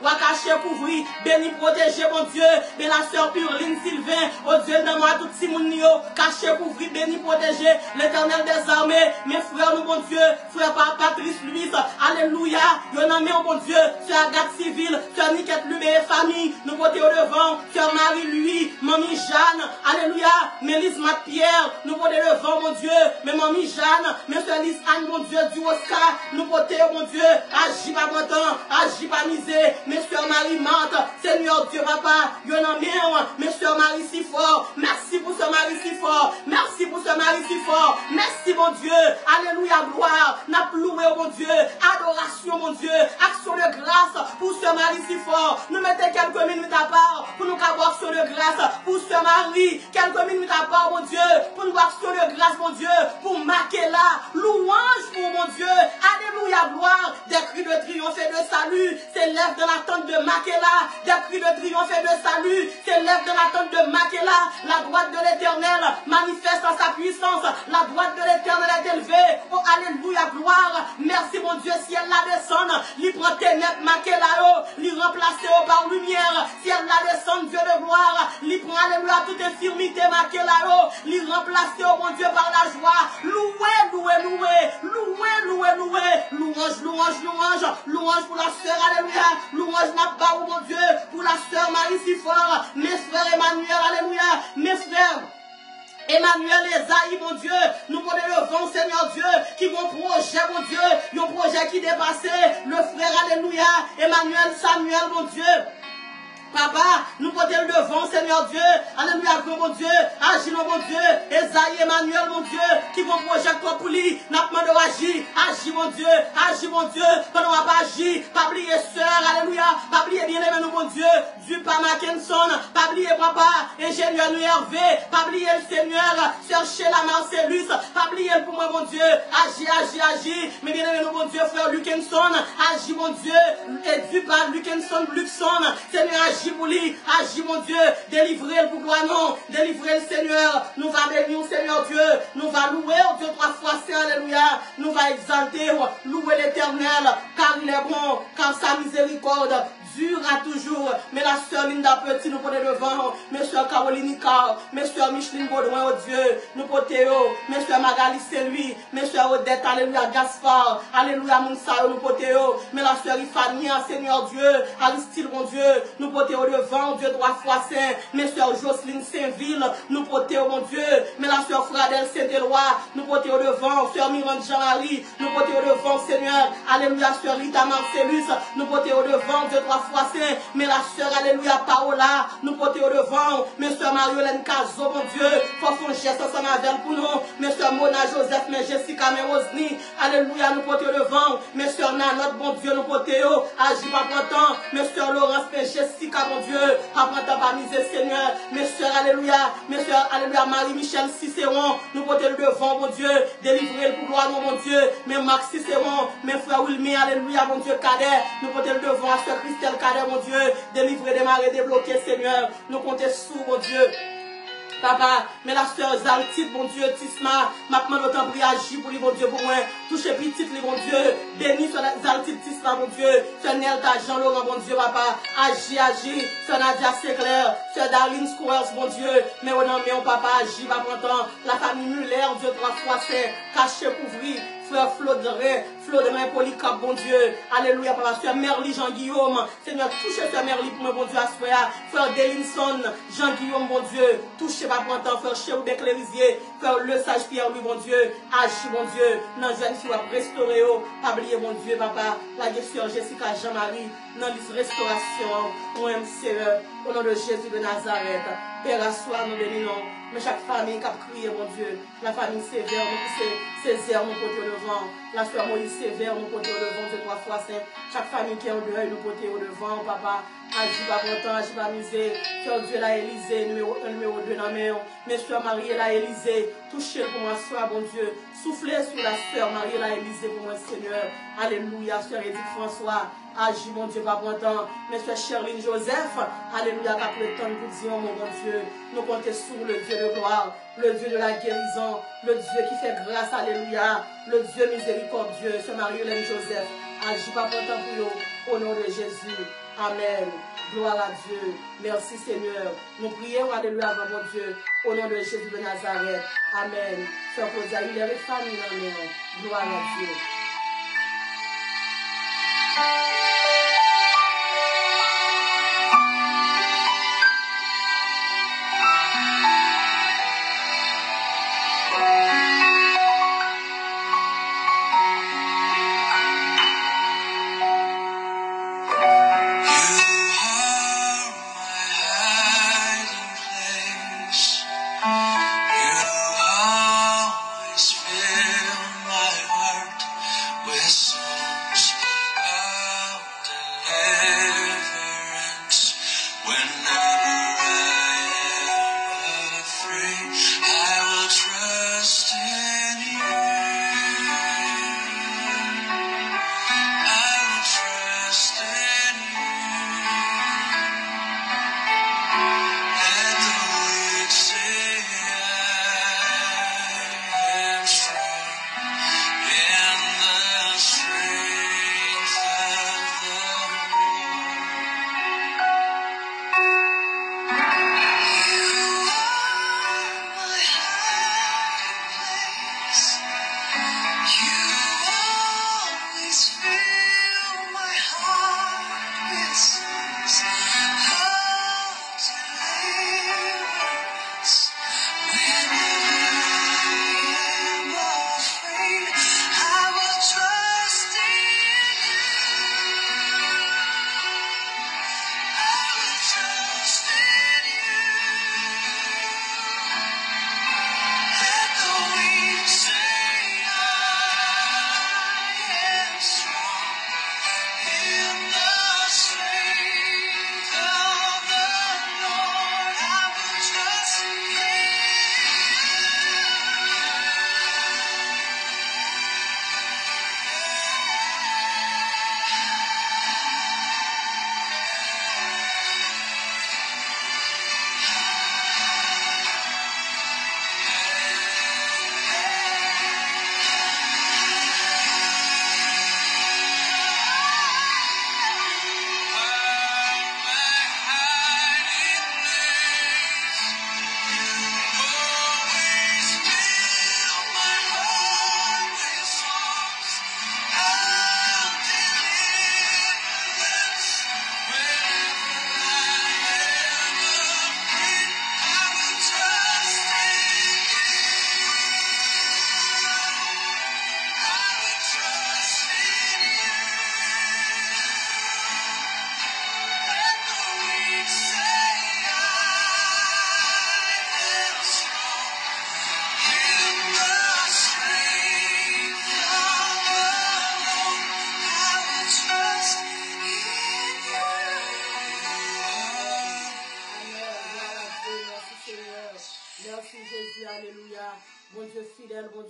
ou à cacher, couvrir, béni, protéger, mon Dieu, mais la sœur Purline, Sylvain, oh Dieu, dans moi, tout si mon nio, cacher, couvrir, béni, protéger, l'Éternel des armées, mes frères, nous, mon Dieu, frère Patrice, Louise, alléluia, yo non, mon Dieu, sœur Agathe Civile, sœur Niquette Lubé, famille, nous portons au devant, sœur Marie-Louis, mamie Jeanne, alléluia, Mélisse Pierre, nous portons devant, mon Dieu, mais mamie Jeanne, mais sœur Lise Anne, mon Dieu, du Oscar, nous portons, mon Dieu, agis pas content, agis pas misé, mais sœur Marie-Mante, Seigneur Dieu, papa, y'en a bien, mais sœur Marie si fort, merci pour sœur Marie si fort, merci pour sœur Marie si fort, merci, mon Dieu, alléluia, gloire, n'a loué, mon Dieu, adoration, mon Dieu, action de grâce pour sœur Marie si fort, nous mettons quelques minutes à part, pour nous avoir action de grâce, pour sœur Marie, quelques minutes à part, mon Dieu, pour nous avoir action de grâce, mon Dieu, pour marquer là, louange pour mon Dieu, alléluia, gloire, des cris de triomphe et de salut, s'élèvent dans la tente de Makela, des cris de triomphe et de salut, s'élèvent dans la tente de Makela, la droite de l'Éternel manifeste en sa puissance, la droite de l'Éternel est élevée, oh alléluia, gloire, merci mon Dieu, si elle la descend, lui prend ténèbres Makela, lui remplacer par lumière, si elle la descend, Dieu de gloire, lui prend alléluia toute infirmité Makela, lui remplacer, oh mon Dieu, par la joie, louange pour la sœur, alléluia, louange n'a pas, oh mon Dieu, pour la sœur Marie si fort, mes frères Emmanuel, alléluia, mes frères Emmanuel Esaïe, mon Dieu, nous prenons le vent, Seigneur Dieu, qui vont projet, mon Dieu, un projet qui dépassait le frère, alléluia, Emmanuel Samuel, mon Dieu. Papa, nous portons le devant, Seigneur Dieu. Alléluia, mon Dieu. Agis, mon Dieu. Esaïe, Emmanuel, mon Dieu. Qui vont projeter toi pour lui. N'a pas demandé agir. Agis, mon Dieu. Agis, mon Dieu. Pendant qu'on va pas agir. Pas oublier, sœur. Alléluia. Pas oublier, bien-aimé, nous, mon Dieu. Du pas Mackinson. Pas oublier, papa. Ingénieur, nous, Hervé. Pas oublier, le Seigneur. Sœur Sheila Marcellus. Pas oublier pour moi, mon Dieu. Agis. Mais bien-aimé, nous, mon Dieu, frère Lukenson. Agis, mon Dieu. Et du pas Lukenson. Seigneur, agis pour lui, agis mon Dieu, délivrez-le pour gloire non, délivrez le Seigneur, nous va bénir Seigneur Dieu, nous va louer Dieu 3 fois Saint, alléluia, nous va exalter, louer l'Éternel, car il est bon, car sa miséricorde durera toujours, mais la sœur Linda Petit nous porte devant, mes soeurs Caroline Icard, mes soeurs Micheline Baudouin, oh Dieu, nous portons, mes soeurs Magali Saint-Louis, mes soeurs Odette, alléluia, Gaspard, alléluia, Mounsayo, nous portons, mais la sœur Ifania, Seigneur Dieu, Aristide, mon Dieu, nous portons devant, Dieu 3 fois Saint, mes soeurs Jocelyne Saint-Ville, nous portons, mon Dieu, mais la sœur Fradel Saint-Éloi, nous portons devant, sœur Miranda Jean-Marie, nous portons devant, Seigneur, alléluia, sœur Rita Marcellus, nous portons devant, Dieu 3 fois Saint, mais la sœur, alléluia, Paola, nous portons devant, mes soeurs Marie-Hélène Cazo, mon Dieu, faut qu'on geste ensemble avec pour nous, mes soeurs Mona Joseph, mes Jessica, mes Rosny, alléluia, nous portons devant, mes soeurs Nanot, bon Dieu, nous portons, agis pas content, mes soeurs Laurence, mes Jessica, mon Dieu, pas content, pas misé, Seigneur, mes soeurs, alléluia, Marie-Michel Cicéron, nous portons devant, mon Dieu, délivrez le pouvoir, mon Dieu, mes Max Cicéron, mes frères Wilmy, alléluia, mon Dieu, Cadet, nous portons devant, à sœur Christelle Cadet, mon Dieu, délivrer, démarrer, débloquer, Seigneur, nous comptons sous, mon Dieu. Papa, mais la sœur Zaltite, bon Dieu, Tisma, maintenant autant prier agir pour lui, bon Dieu, pour moi. Toucher petit, bon Dieu. Béni sur Zaltite, Tisma, bon Dieu. Sœur Nelta, Jean-Laurent, bon Dieu, papa. Agis. Sœur Nadia, c'est clair. Sœur Darlene Squares, bon Dieu. Mais on en met, papa, agis, papa, la famille Muller, Dieu, 3 fois, c'est caché, couvri. Frère Flodrin, Polycarpe, bon Dieu. Alléluia, papa. Sœur Merly, Jean-Guillaume. Seigneur, touchez Sœur Merly pour moi, bon Dieu, à soir. Frère Delinson, Jean-Guillaume, bon Dieu. Touchez, papa, frère Chéroubé Clérisier. Frère Le Sage Pierre, lui, bon Dieu. Agis, bon Dieu. Dans jeune fille, restaurer, pas oublier, bon Dieu, papa. La sœur Jessica Jean-Marie. Dans l'is restauration. Moi-même, Seigneur. Au nom de Jésus de Nazareth. Père, à soir, nous bénissons. Mais chaque famille qui a crié, mon Dieu, la famille sévère, nous Césaire, nous côté au devant, la soeur Moïse sévère, nous côté au devant, Dieu 3 fois saint, chaque famille qui est en deuil, nous côté au devant, papa, agis pas content, agis pas misé, soeur Dieu la Élysée, numéro 1, numéro 2 dans la main, mais soeur Marie la Élysée, touchez pour moi, soeur, bon Dieu, soufflez sur la soeur Marie la Élysée pour moi, Seigneur, alléluia, soeur Edith François, agis, mon Dieu, pas content, mais soeur Sherline Joseph, alléluia, qu'à le temps pour dire, mon bon Dieu, nous comptons sur le Dieu de gloire, le Dieu de la guérison, le Dieu qui fait grâce, alléluia, le Dieu miséricordieux, c'est Marie-Hélène Joseph, agis pas content pour nous, au nom de Jésus, amen, gloire à Dieu, merci Seigneur, nous prions, alléluia, avant mon Dieu, au nom de Jésus de Nazareth, amen, sœur Claudia, il est famille, amen, gloire à Dieu.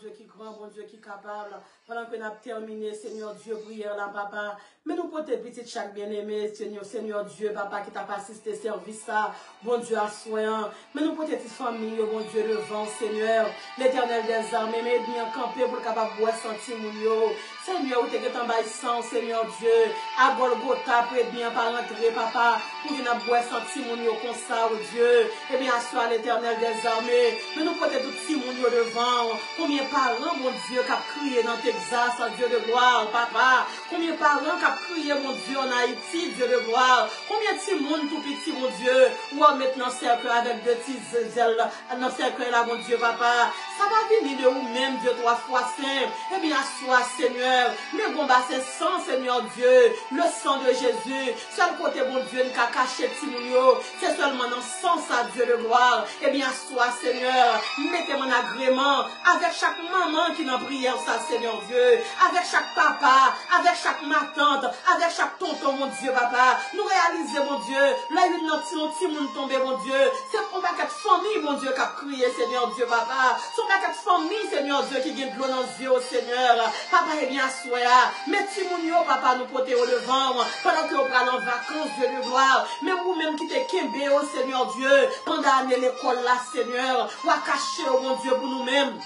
Dieu qui est grand, bon Dieu qui est capable. Pendant que nous avons terminé, Seigneur Dieu, prière là, papa. Mais nous pour tes petites chaque bien-aimé, Seigneur Dieu, papa, qui t'a pas assisté service ça, bon Dieu, à soin. Mais nous pour tes petites familles, bon Dieu, devant, Seigneur, l'Éternel des armées, mais bien camper pour le capable de sentir mon yo. Seigneur, où t'es que t'en baissant, Seigneur Dieu, à Golgotha, pour être bien par rentrer, papa, pour venir boire sentir mon yo comme ça, oh Dieu. Et bien, assoir l'Éternel des armées. Mais nous pour tes tout petits mon yo devant. Combien parents, mon Dieu, qui a crié dans Texas, Dieu de gloire, papa. Combien parents qui a crié, mon Dieu, en Haïti, Dieu de gloire. Combien de petits monde tout petit, mon Dieu, ou en mettant cercle avec deux petits ailes, dans cercle là, mon Dieu, papa. Ça va venir de vous-même, Dieu, 3 fois saint. Eh bien, assois, Seigneur. Mais bon, bah, c'est sang, Seigneur Dieu. Le sang de Jésus. Seul côté, mon Dieu, ne qu'a caché Timounio. C'est seulement dans le sang, ça, Dieu de gloire. Eh bien, assois, Seigneur. Mettez mon agrément avec chaque maman qui n'a prière, ça, Seigneur Dieu. Avec chaque papa, avec chaque ma tante, avec chaque tonton, mon Dieu, papa. Nous réaliser, mon Dieu. Là, il y a petit monde tombé, mon Dieu. C'est pour ma quatre famille, mon Dieu, qui a crié, Seigneur Dieu, papa. Ma quatre famille, Seigneur Dieu, qui gagne de l'eau dans les yeux, Seigneur. Papa est bien assoya. Mais Timounio, papa, nous porter au devant. Pendant que nous prenons en vacances, Dieu de gloire. Mais vous-même qui t'es kembe, oh Seigneur Dieu. Pendant l'année l'école là, Seigneur. Ou à cacher, oh mon Dieu, pour nous-mêmes.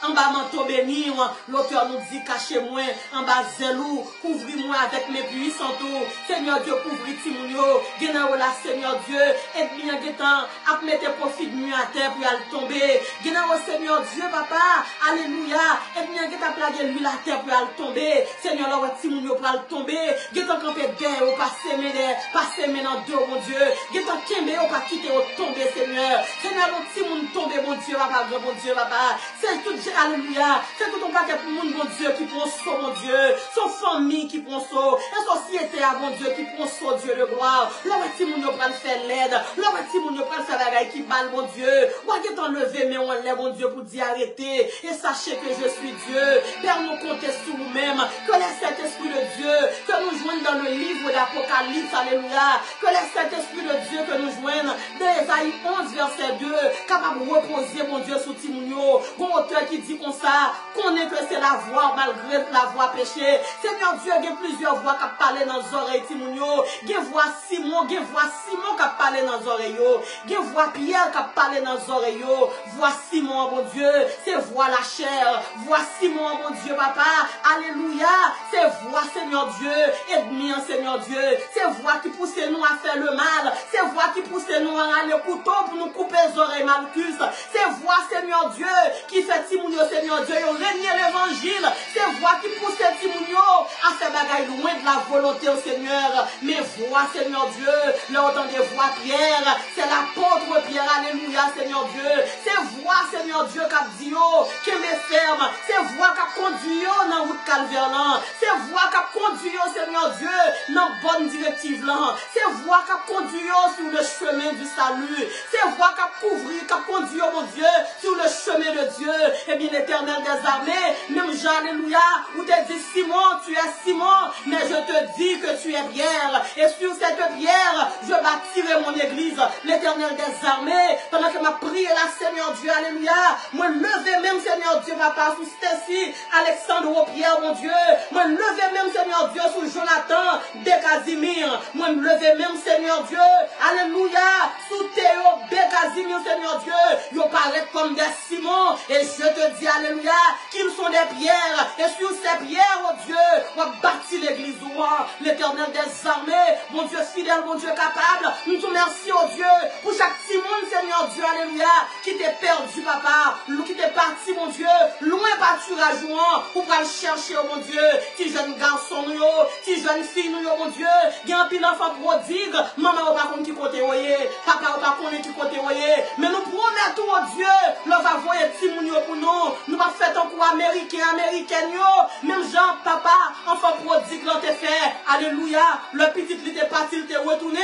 En bas manteau béni, l'auteur nous dit cachez-moi, en bas zélou, couvris-moi avec mes puissants tours. Seigneur Dieu, couvris Timounio, Genaola, là, Seigneur Dieu, et bien Getan, à mettre profit de nuit à terre pour aller tomber. Genaola, Seigneur Dieu, papa, alléluia, et bien Getan plaguer l'huile à terre pour aller tomber. Seigneur, là, Timounio pour aller tomber. Getan campé derrière, ou pas s'aimer dans deux, mon Dieu. Getan kembe, ou pas quitter, ou tomber, Seigneur. Seigneur, l'autre Timoun tomber, mon Dieu, papa, mon Dieu, papa. C'est tout. Alléluia. C'est tout un paquet pour monde, mon Dieu, qui prend son, mon Dieu. Son famille qui prend son. La société, mon Dieu, qui prend son, Dieu de gloire. Là, si mon Dieu prend le faire l'aide. Là, si mon Dieu prend le faire la qui balle, mon Dieu. Ou à qui t'enlever, mais on lève, mon Dieu, pour dire arrêter. Et sachez que je suis Dieu. Père, nous comptez sur nous-mêmes. Que les Saint-Esprit de Dieu, que nous joignent dans le livre d'Apocalypse, alléluia. Que les Saint-Esprit de Dieu, que nous joignent dans Ésaïe 11, verset 2, capable de reposer, mon Dieu, sous Timounio. Bon auteur qui dit comme ça, qu'on est que c'est la voix malgré la voix péché. Seigneur Dieu, il y a plusieurs voix qui parlent dans les oreilles, Timounio. Il y a voix Simon qui parle dans les oreilles. Il y a voix Pierre qui parle dans les oreilles. Voix Simon, mon Dieu, c'est voix la chair. Voix Simon, mon Dieu, papa. Alléluia. C'est voix, Seigneur Dieu. Aide-moi, Seigneur Dieu. C'est voix qui pousse nous à faire le mal. C'est voix qui pousse nous à aller au couteau pour nous couper les oreilles malcus. C'est voix, Seigneur Dieu, qui fait Timounio, Seigneur Dieu, régner l'évangile. C'est voix qui pousse Timounio à faire bagaille loin de la volonté au Seigneur. Mais voix, Seigneur Dieu, l'autant des voix Pierre, c'est l'apôtre Pierre, alléluia, Seigneur Dieu. C'est voix, Seigneur Dieu, qui dit, qui me ferme. C'est voix qui conduit dans la route calvaire. C'est voix qui conduit, Seigneur Dieu, dans la bonne directive. C'est voix qui conduit sur le chemin du salut. C'est voix qui couvre, qui conduit, mon Dieu, sur le chemin de Dieu. Et bien, l'Éternel des armées, même Jean, alléluia, où te dit Simon, tu es Simon, mais je te dis que tu es Pierre. Et sur cette pierre, je bâtirai mon église. L'Éternel des armées, pendant que ma prière là, Seigneur Dieu, alléluia, moi lever même, Seigneur Dieu, papa, sous Stacy, Alexandre Pierre, mon Dieu, moi lever même, Seigneur Dieu, sous Jonathan, Casimir, moi lever même, Seigneur Dieu, alléluia, sous Théo, Casimir, Seigneur Dieu, ils paraissent comme des Simon, et je te dis, alléluia, qu'ils sont des pierres, et sur ces pierres, oh Dieu, on va bâtir l'église, l'Éternel des armées, mon Dieu fidèle, mon Dieu capable, nous te remercions, oh Dieu, pour chaque petit monde, Seigneur Dieu, alléluia, qui t'est perdu, papa, qui t'est parti, mon Dieu, loin pâturage, pour aller chercher, oh mon Dieu, qui jeune garçon, qui jeune fille, mon Dieu, qui a un pile enfant prodigue, maman, on va pas qui côté, papa, on va pas qui côté, mais nous promettons, oh Dieu, l'on va voir petit moun pour nous va faire un coup américain, même Jean, papa, enfant prodigue, l'on te fait, alléluia, le petit, il était parti, il était retourné.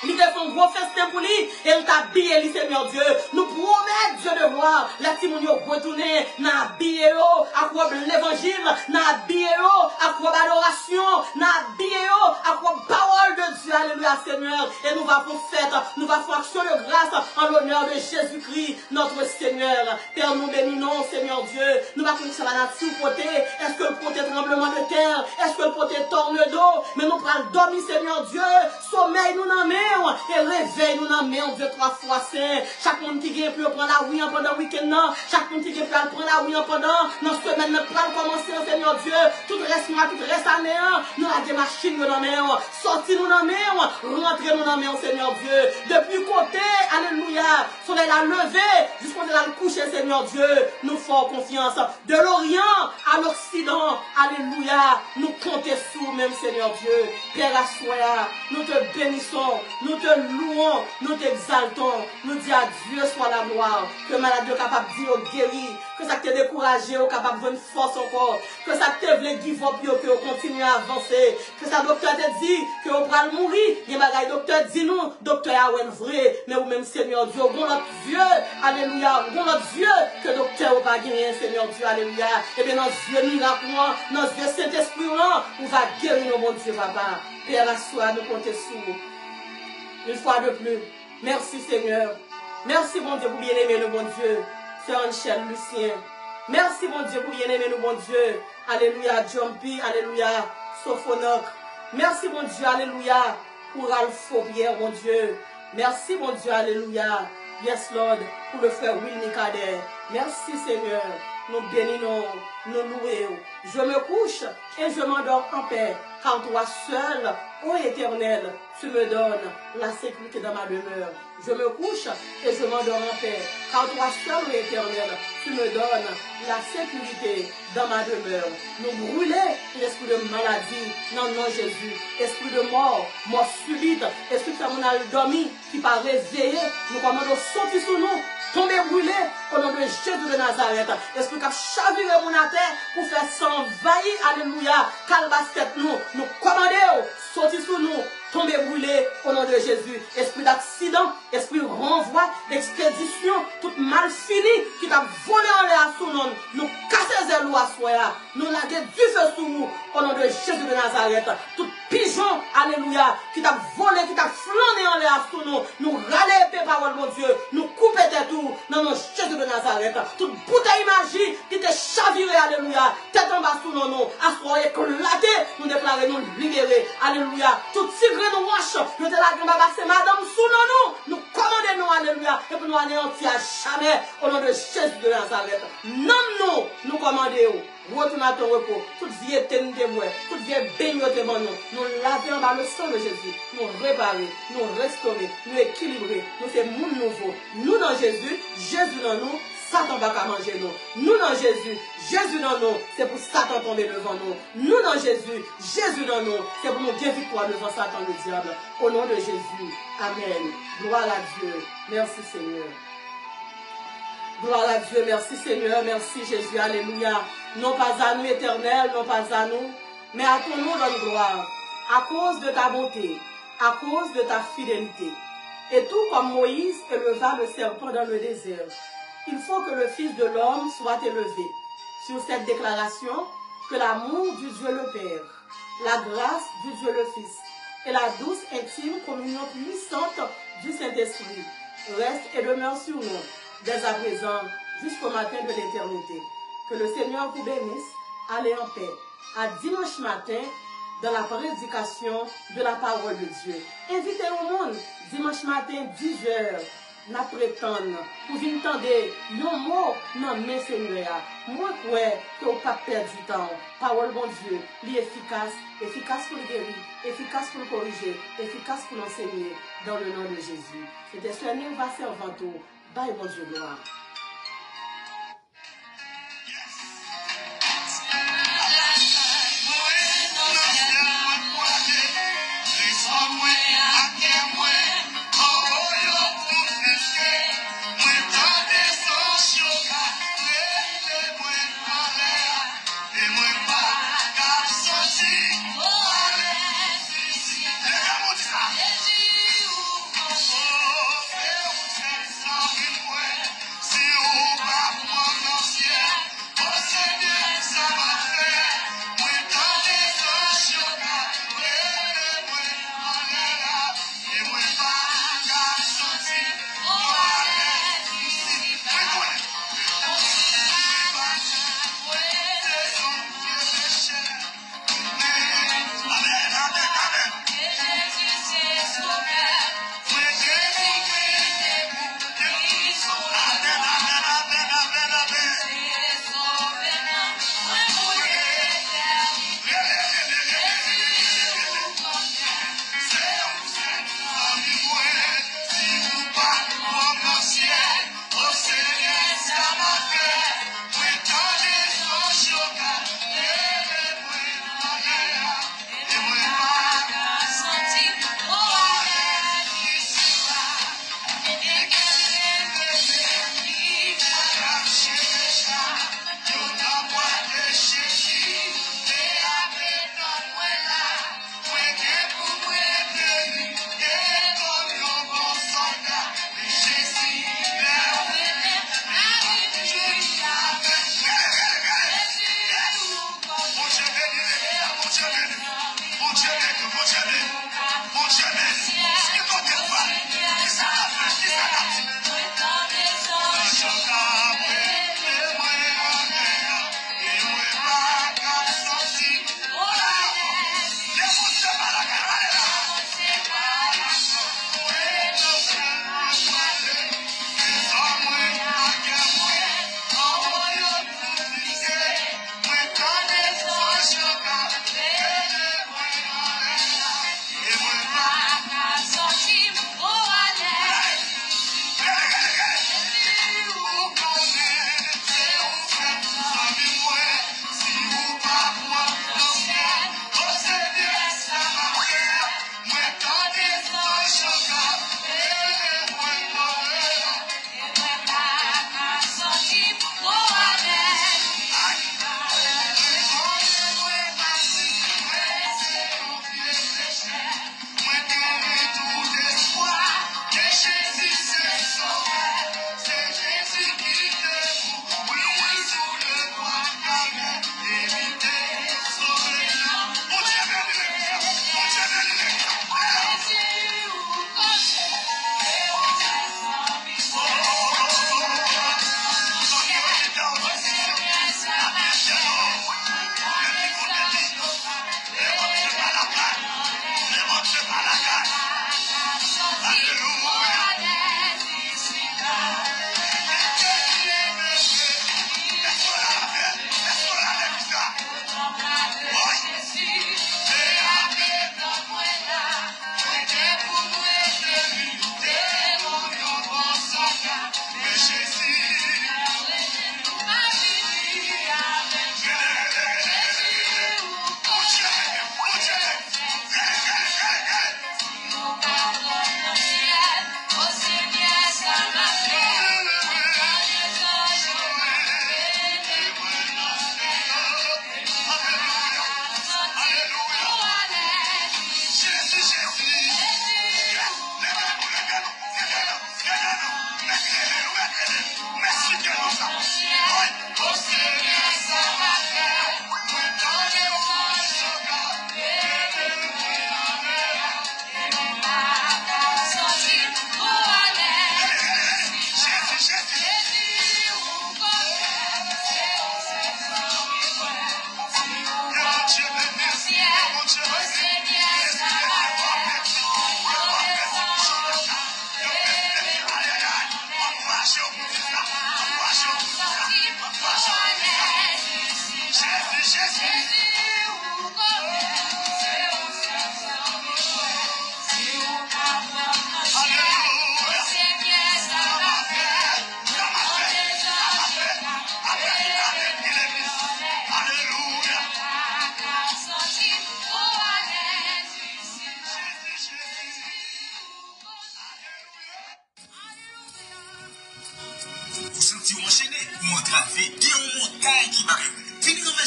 Il a fait un gros festin pour lui et il t'a habillé, lui, Seigneur Dieu. Nous promettons, Dieu, de voir la Timonio retourner, n'a habillé, à quoi l'évangile, n'a habillé, à quoi l'adoration, n'a habillé, à quoi parole de Dieu, alléluia. Alléluia, Seigneur. Et nous va pour fête, nous va faire action de grâce en l'honneur de Jésus-Christ, notre Seigneur. Père, nous bénissons, Seigneur Dieu. Nous va connaître la nature côté. Est-ce que le côté tremblement de terre? Est-ce que le côté tornado? Mais nous prenons dormir, Seigneur Dieu. Sommeil nous en main et réveil nous en main, Dieu, 3 fois saint. Chaque monde qui vient pour prendre la oui pendant le week-end, chaque monde qui vient pour prendre la oui pendant notre semaine, notre plan commencer, Seigneur Dieu. Tout reste mois, tout reste année, nous avons des machines nous en main, sortir nous en main, rentrer nous en main, Seigneur Dieu. Depuis côté, alléluia, soleil a levé, jusqu'à le coucher, Seigneur Dieu. Nous faisons confiance. De l'Orient à l'Occident, alléluia, nous comptons sur même, Seigneur Dieu. Père Assoya, nous te bénissons, nous te louons, nous t'exaltons, nous disons à Dieu soit la gloire, que malade est capable de dire guéri, que ça t'est découragé, est capable de donner force encore, que ça t'est voulu give up, que vous continuez à avancer, que ça docteur te dit que vous pourrez mourir, il y a docteur dit nous, docteur a vrai, mais vous-même Seigneur Dieu, bon notre Dieu, alléluia, bon notre Dieu, que docteur n'a pas gagné, Seigneur Dieu, alléluia, et bien notre Dieu miracle, notre Dieu Saint-Esprit, on va guérir mon Dieu, papa. Père, la soie, nous comptons sur. Une fois de plus, merci Seigneur. Merci mon Dieu pour bien aimer nous, bon Dieu. Sœur Michel Lucien. Merci mon Dieu pour bien aimer nous, bon Dieu. Alléluia, Jumpy, alléluia, Sophonoc. Merci mon Dieu, alléluia, pour Alpha Pierre, mon Dieu. Merci mon Dieu, alléluia. Yes Lord, pour le frère Will Nicader. Merci Seigneur. Nous bénissons, nous louons. Je me couche et je m'endors en paix, car toi seul, ô Éternel, tu me donnes la sécurité dans ma demeure. Je me couche et je m'endors en paix, car toi seul, ô Éternel, tu me donnes la sécurité dans ma demeure. Nous brûler l'esprit de maladie, non, non, Jésus. Esprit de mort, mort subite, esprit de mon dormi qui pas réveillé, nous commandons sortir sur nous. Tomber brûlé au nom de Jésus de Nazareth. Esprit qui a chaviré mon terre pour faire s'envahir, alléluia, calbasket nous commandons, sortir sur nous, tomber brûlé au nom de Jésus. Esprit d'accident, esprit renvoi, d'expédition, tout mal fini qui t'a volé en l'air sous nous casser les ailes à soi, nous laguer du feu sous nous au nom de Jésus de Nazareth. Tout pigeon, alléluia, qui t'a volé, qui t'a flâné en l'air sous nous râler épée parole mon Dieu, nous couper tête tout, non, non, Jésus de Nazareth. Toute bouteille magie qui t'a chaviré, alléluia, tête en bas sous nous, assoyez, éclaté, nous déclarer, nous libérer, alléluia. Tout tigre nous wash, nous te la c'est madame sous nous commandons, alléluia, et pour nous anéantir à jamais, au nom de Jésus de Nazareth. Non, nous commandons. Retourne à ton repos, toute vie éternelle de moi, toute vie baigne de mon nom. Nous laver en bas le sang de Jésus, nous réparer, nous restaurer, nous équilibrer, nous faire monde nouveau. Nous dans Jésus, Jésus dans nous, Satan va pas manger nous. Nous dans Jésus, Jésus dans nous, c'est pour Satan tomber devant nous. Nous dans Jésus, Jésus dans nous, c'est pour nous bien victoire devant Satan le diable. Au nom de Jésus, Amen. Gloire à Dieu. Merci Seigneur. Gloire à Dieu, merci Seigneur, merci Jésus, alléluia. Non pas à nous éternel, non pas à nous, mais à ton nom donne gloire, à cause de ta bonté, à cause de ta fidélité. Et tout comme Moïse éleva le serpent dans le désert, il faut que le Fils de l'homme soit élevé. Sur cette déclaration, que l'amour du Dieu le Père, la grâce du Dieu le Fils et la douce intime communion puissante du Saint-Esprit reste et demeure sur nous, dès à présent, jusqu'au matin de l'éternité. Que le Seigneur vous bénisse. Allez en paix. À dimanche matin, dans la prédication de la parole de Dieu. Invitez au monde, dimanche matin, 10h, n'a prétendre, pour venir entendre un mot, non, mais Seigneur, moi, que vous pas perdre du temps. Parole, bon Dieu, efficace, efficace pour le guérir, efficace pour le corriger, efficace pour l'enseigner, dans le nom de Jésus. C'était Seigneur, va servir tout. Bye, mon Dieu, gloire. See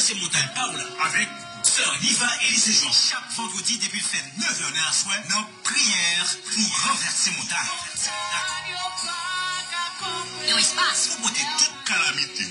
renverser montagne Paola avec Sœur Niva et les Jean chaque vendredi depuis le fait 9h à soir dans prière pour renverser montagne. No espace. Pour côté toute calamité,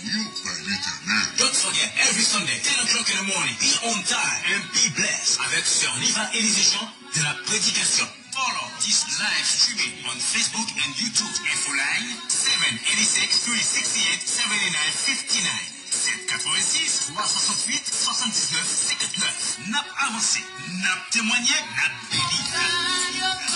don't forget every Sunday 10 o'clock in the morning, be on time and be blessed avec Sœur Niva et les Jean de la prédication. Follow this live streaming on Facebook and YouTube. Info line 786 368 7959. 786 368 79 59. N'a avancé, n'a témoigné, n'a béni.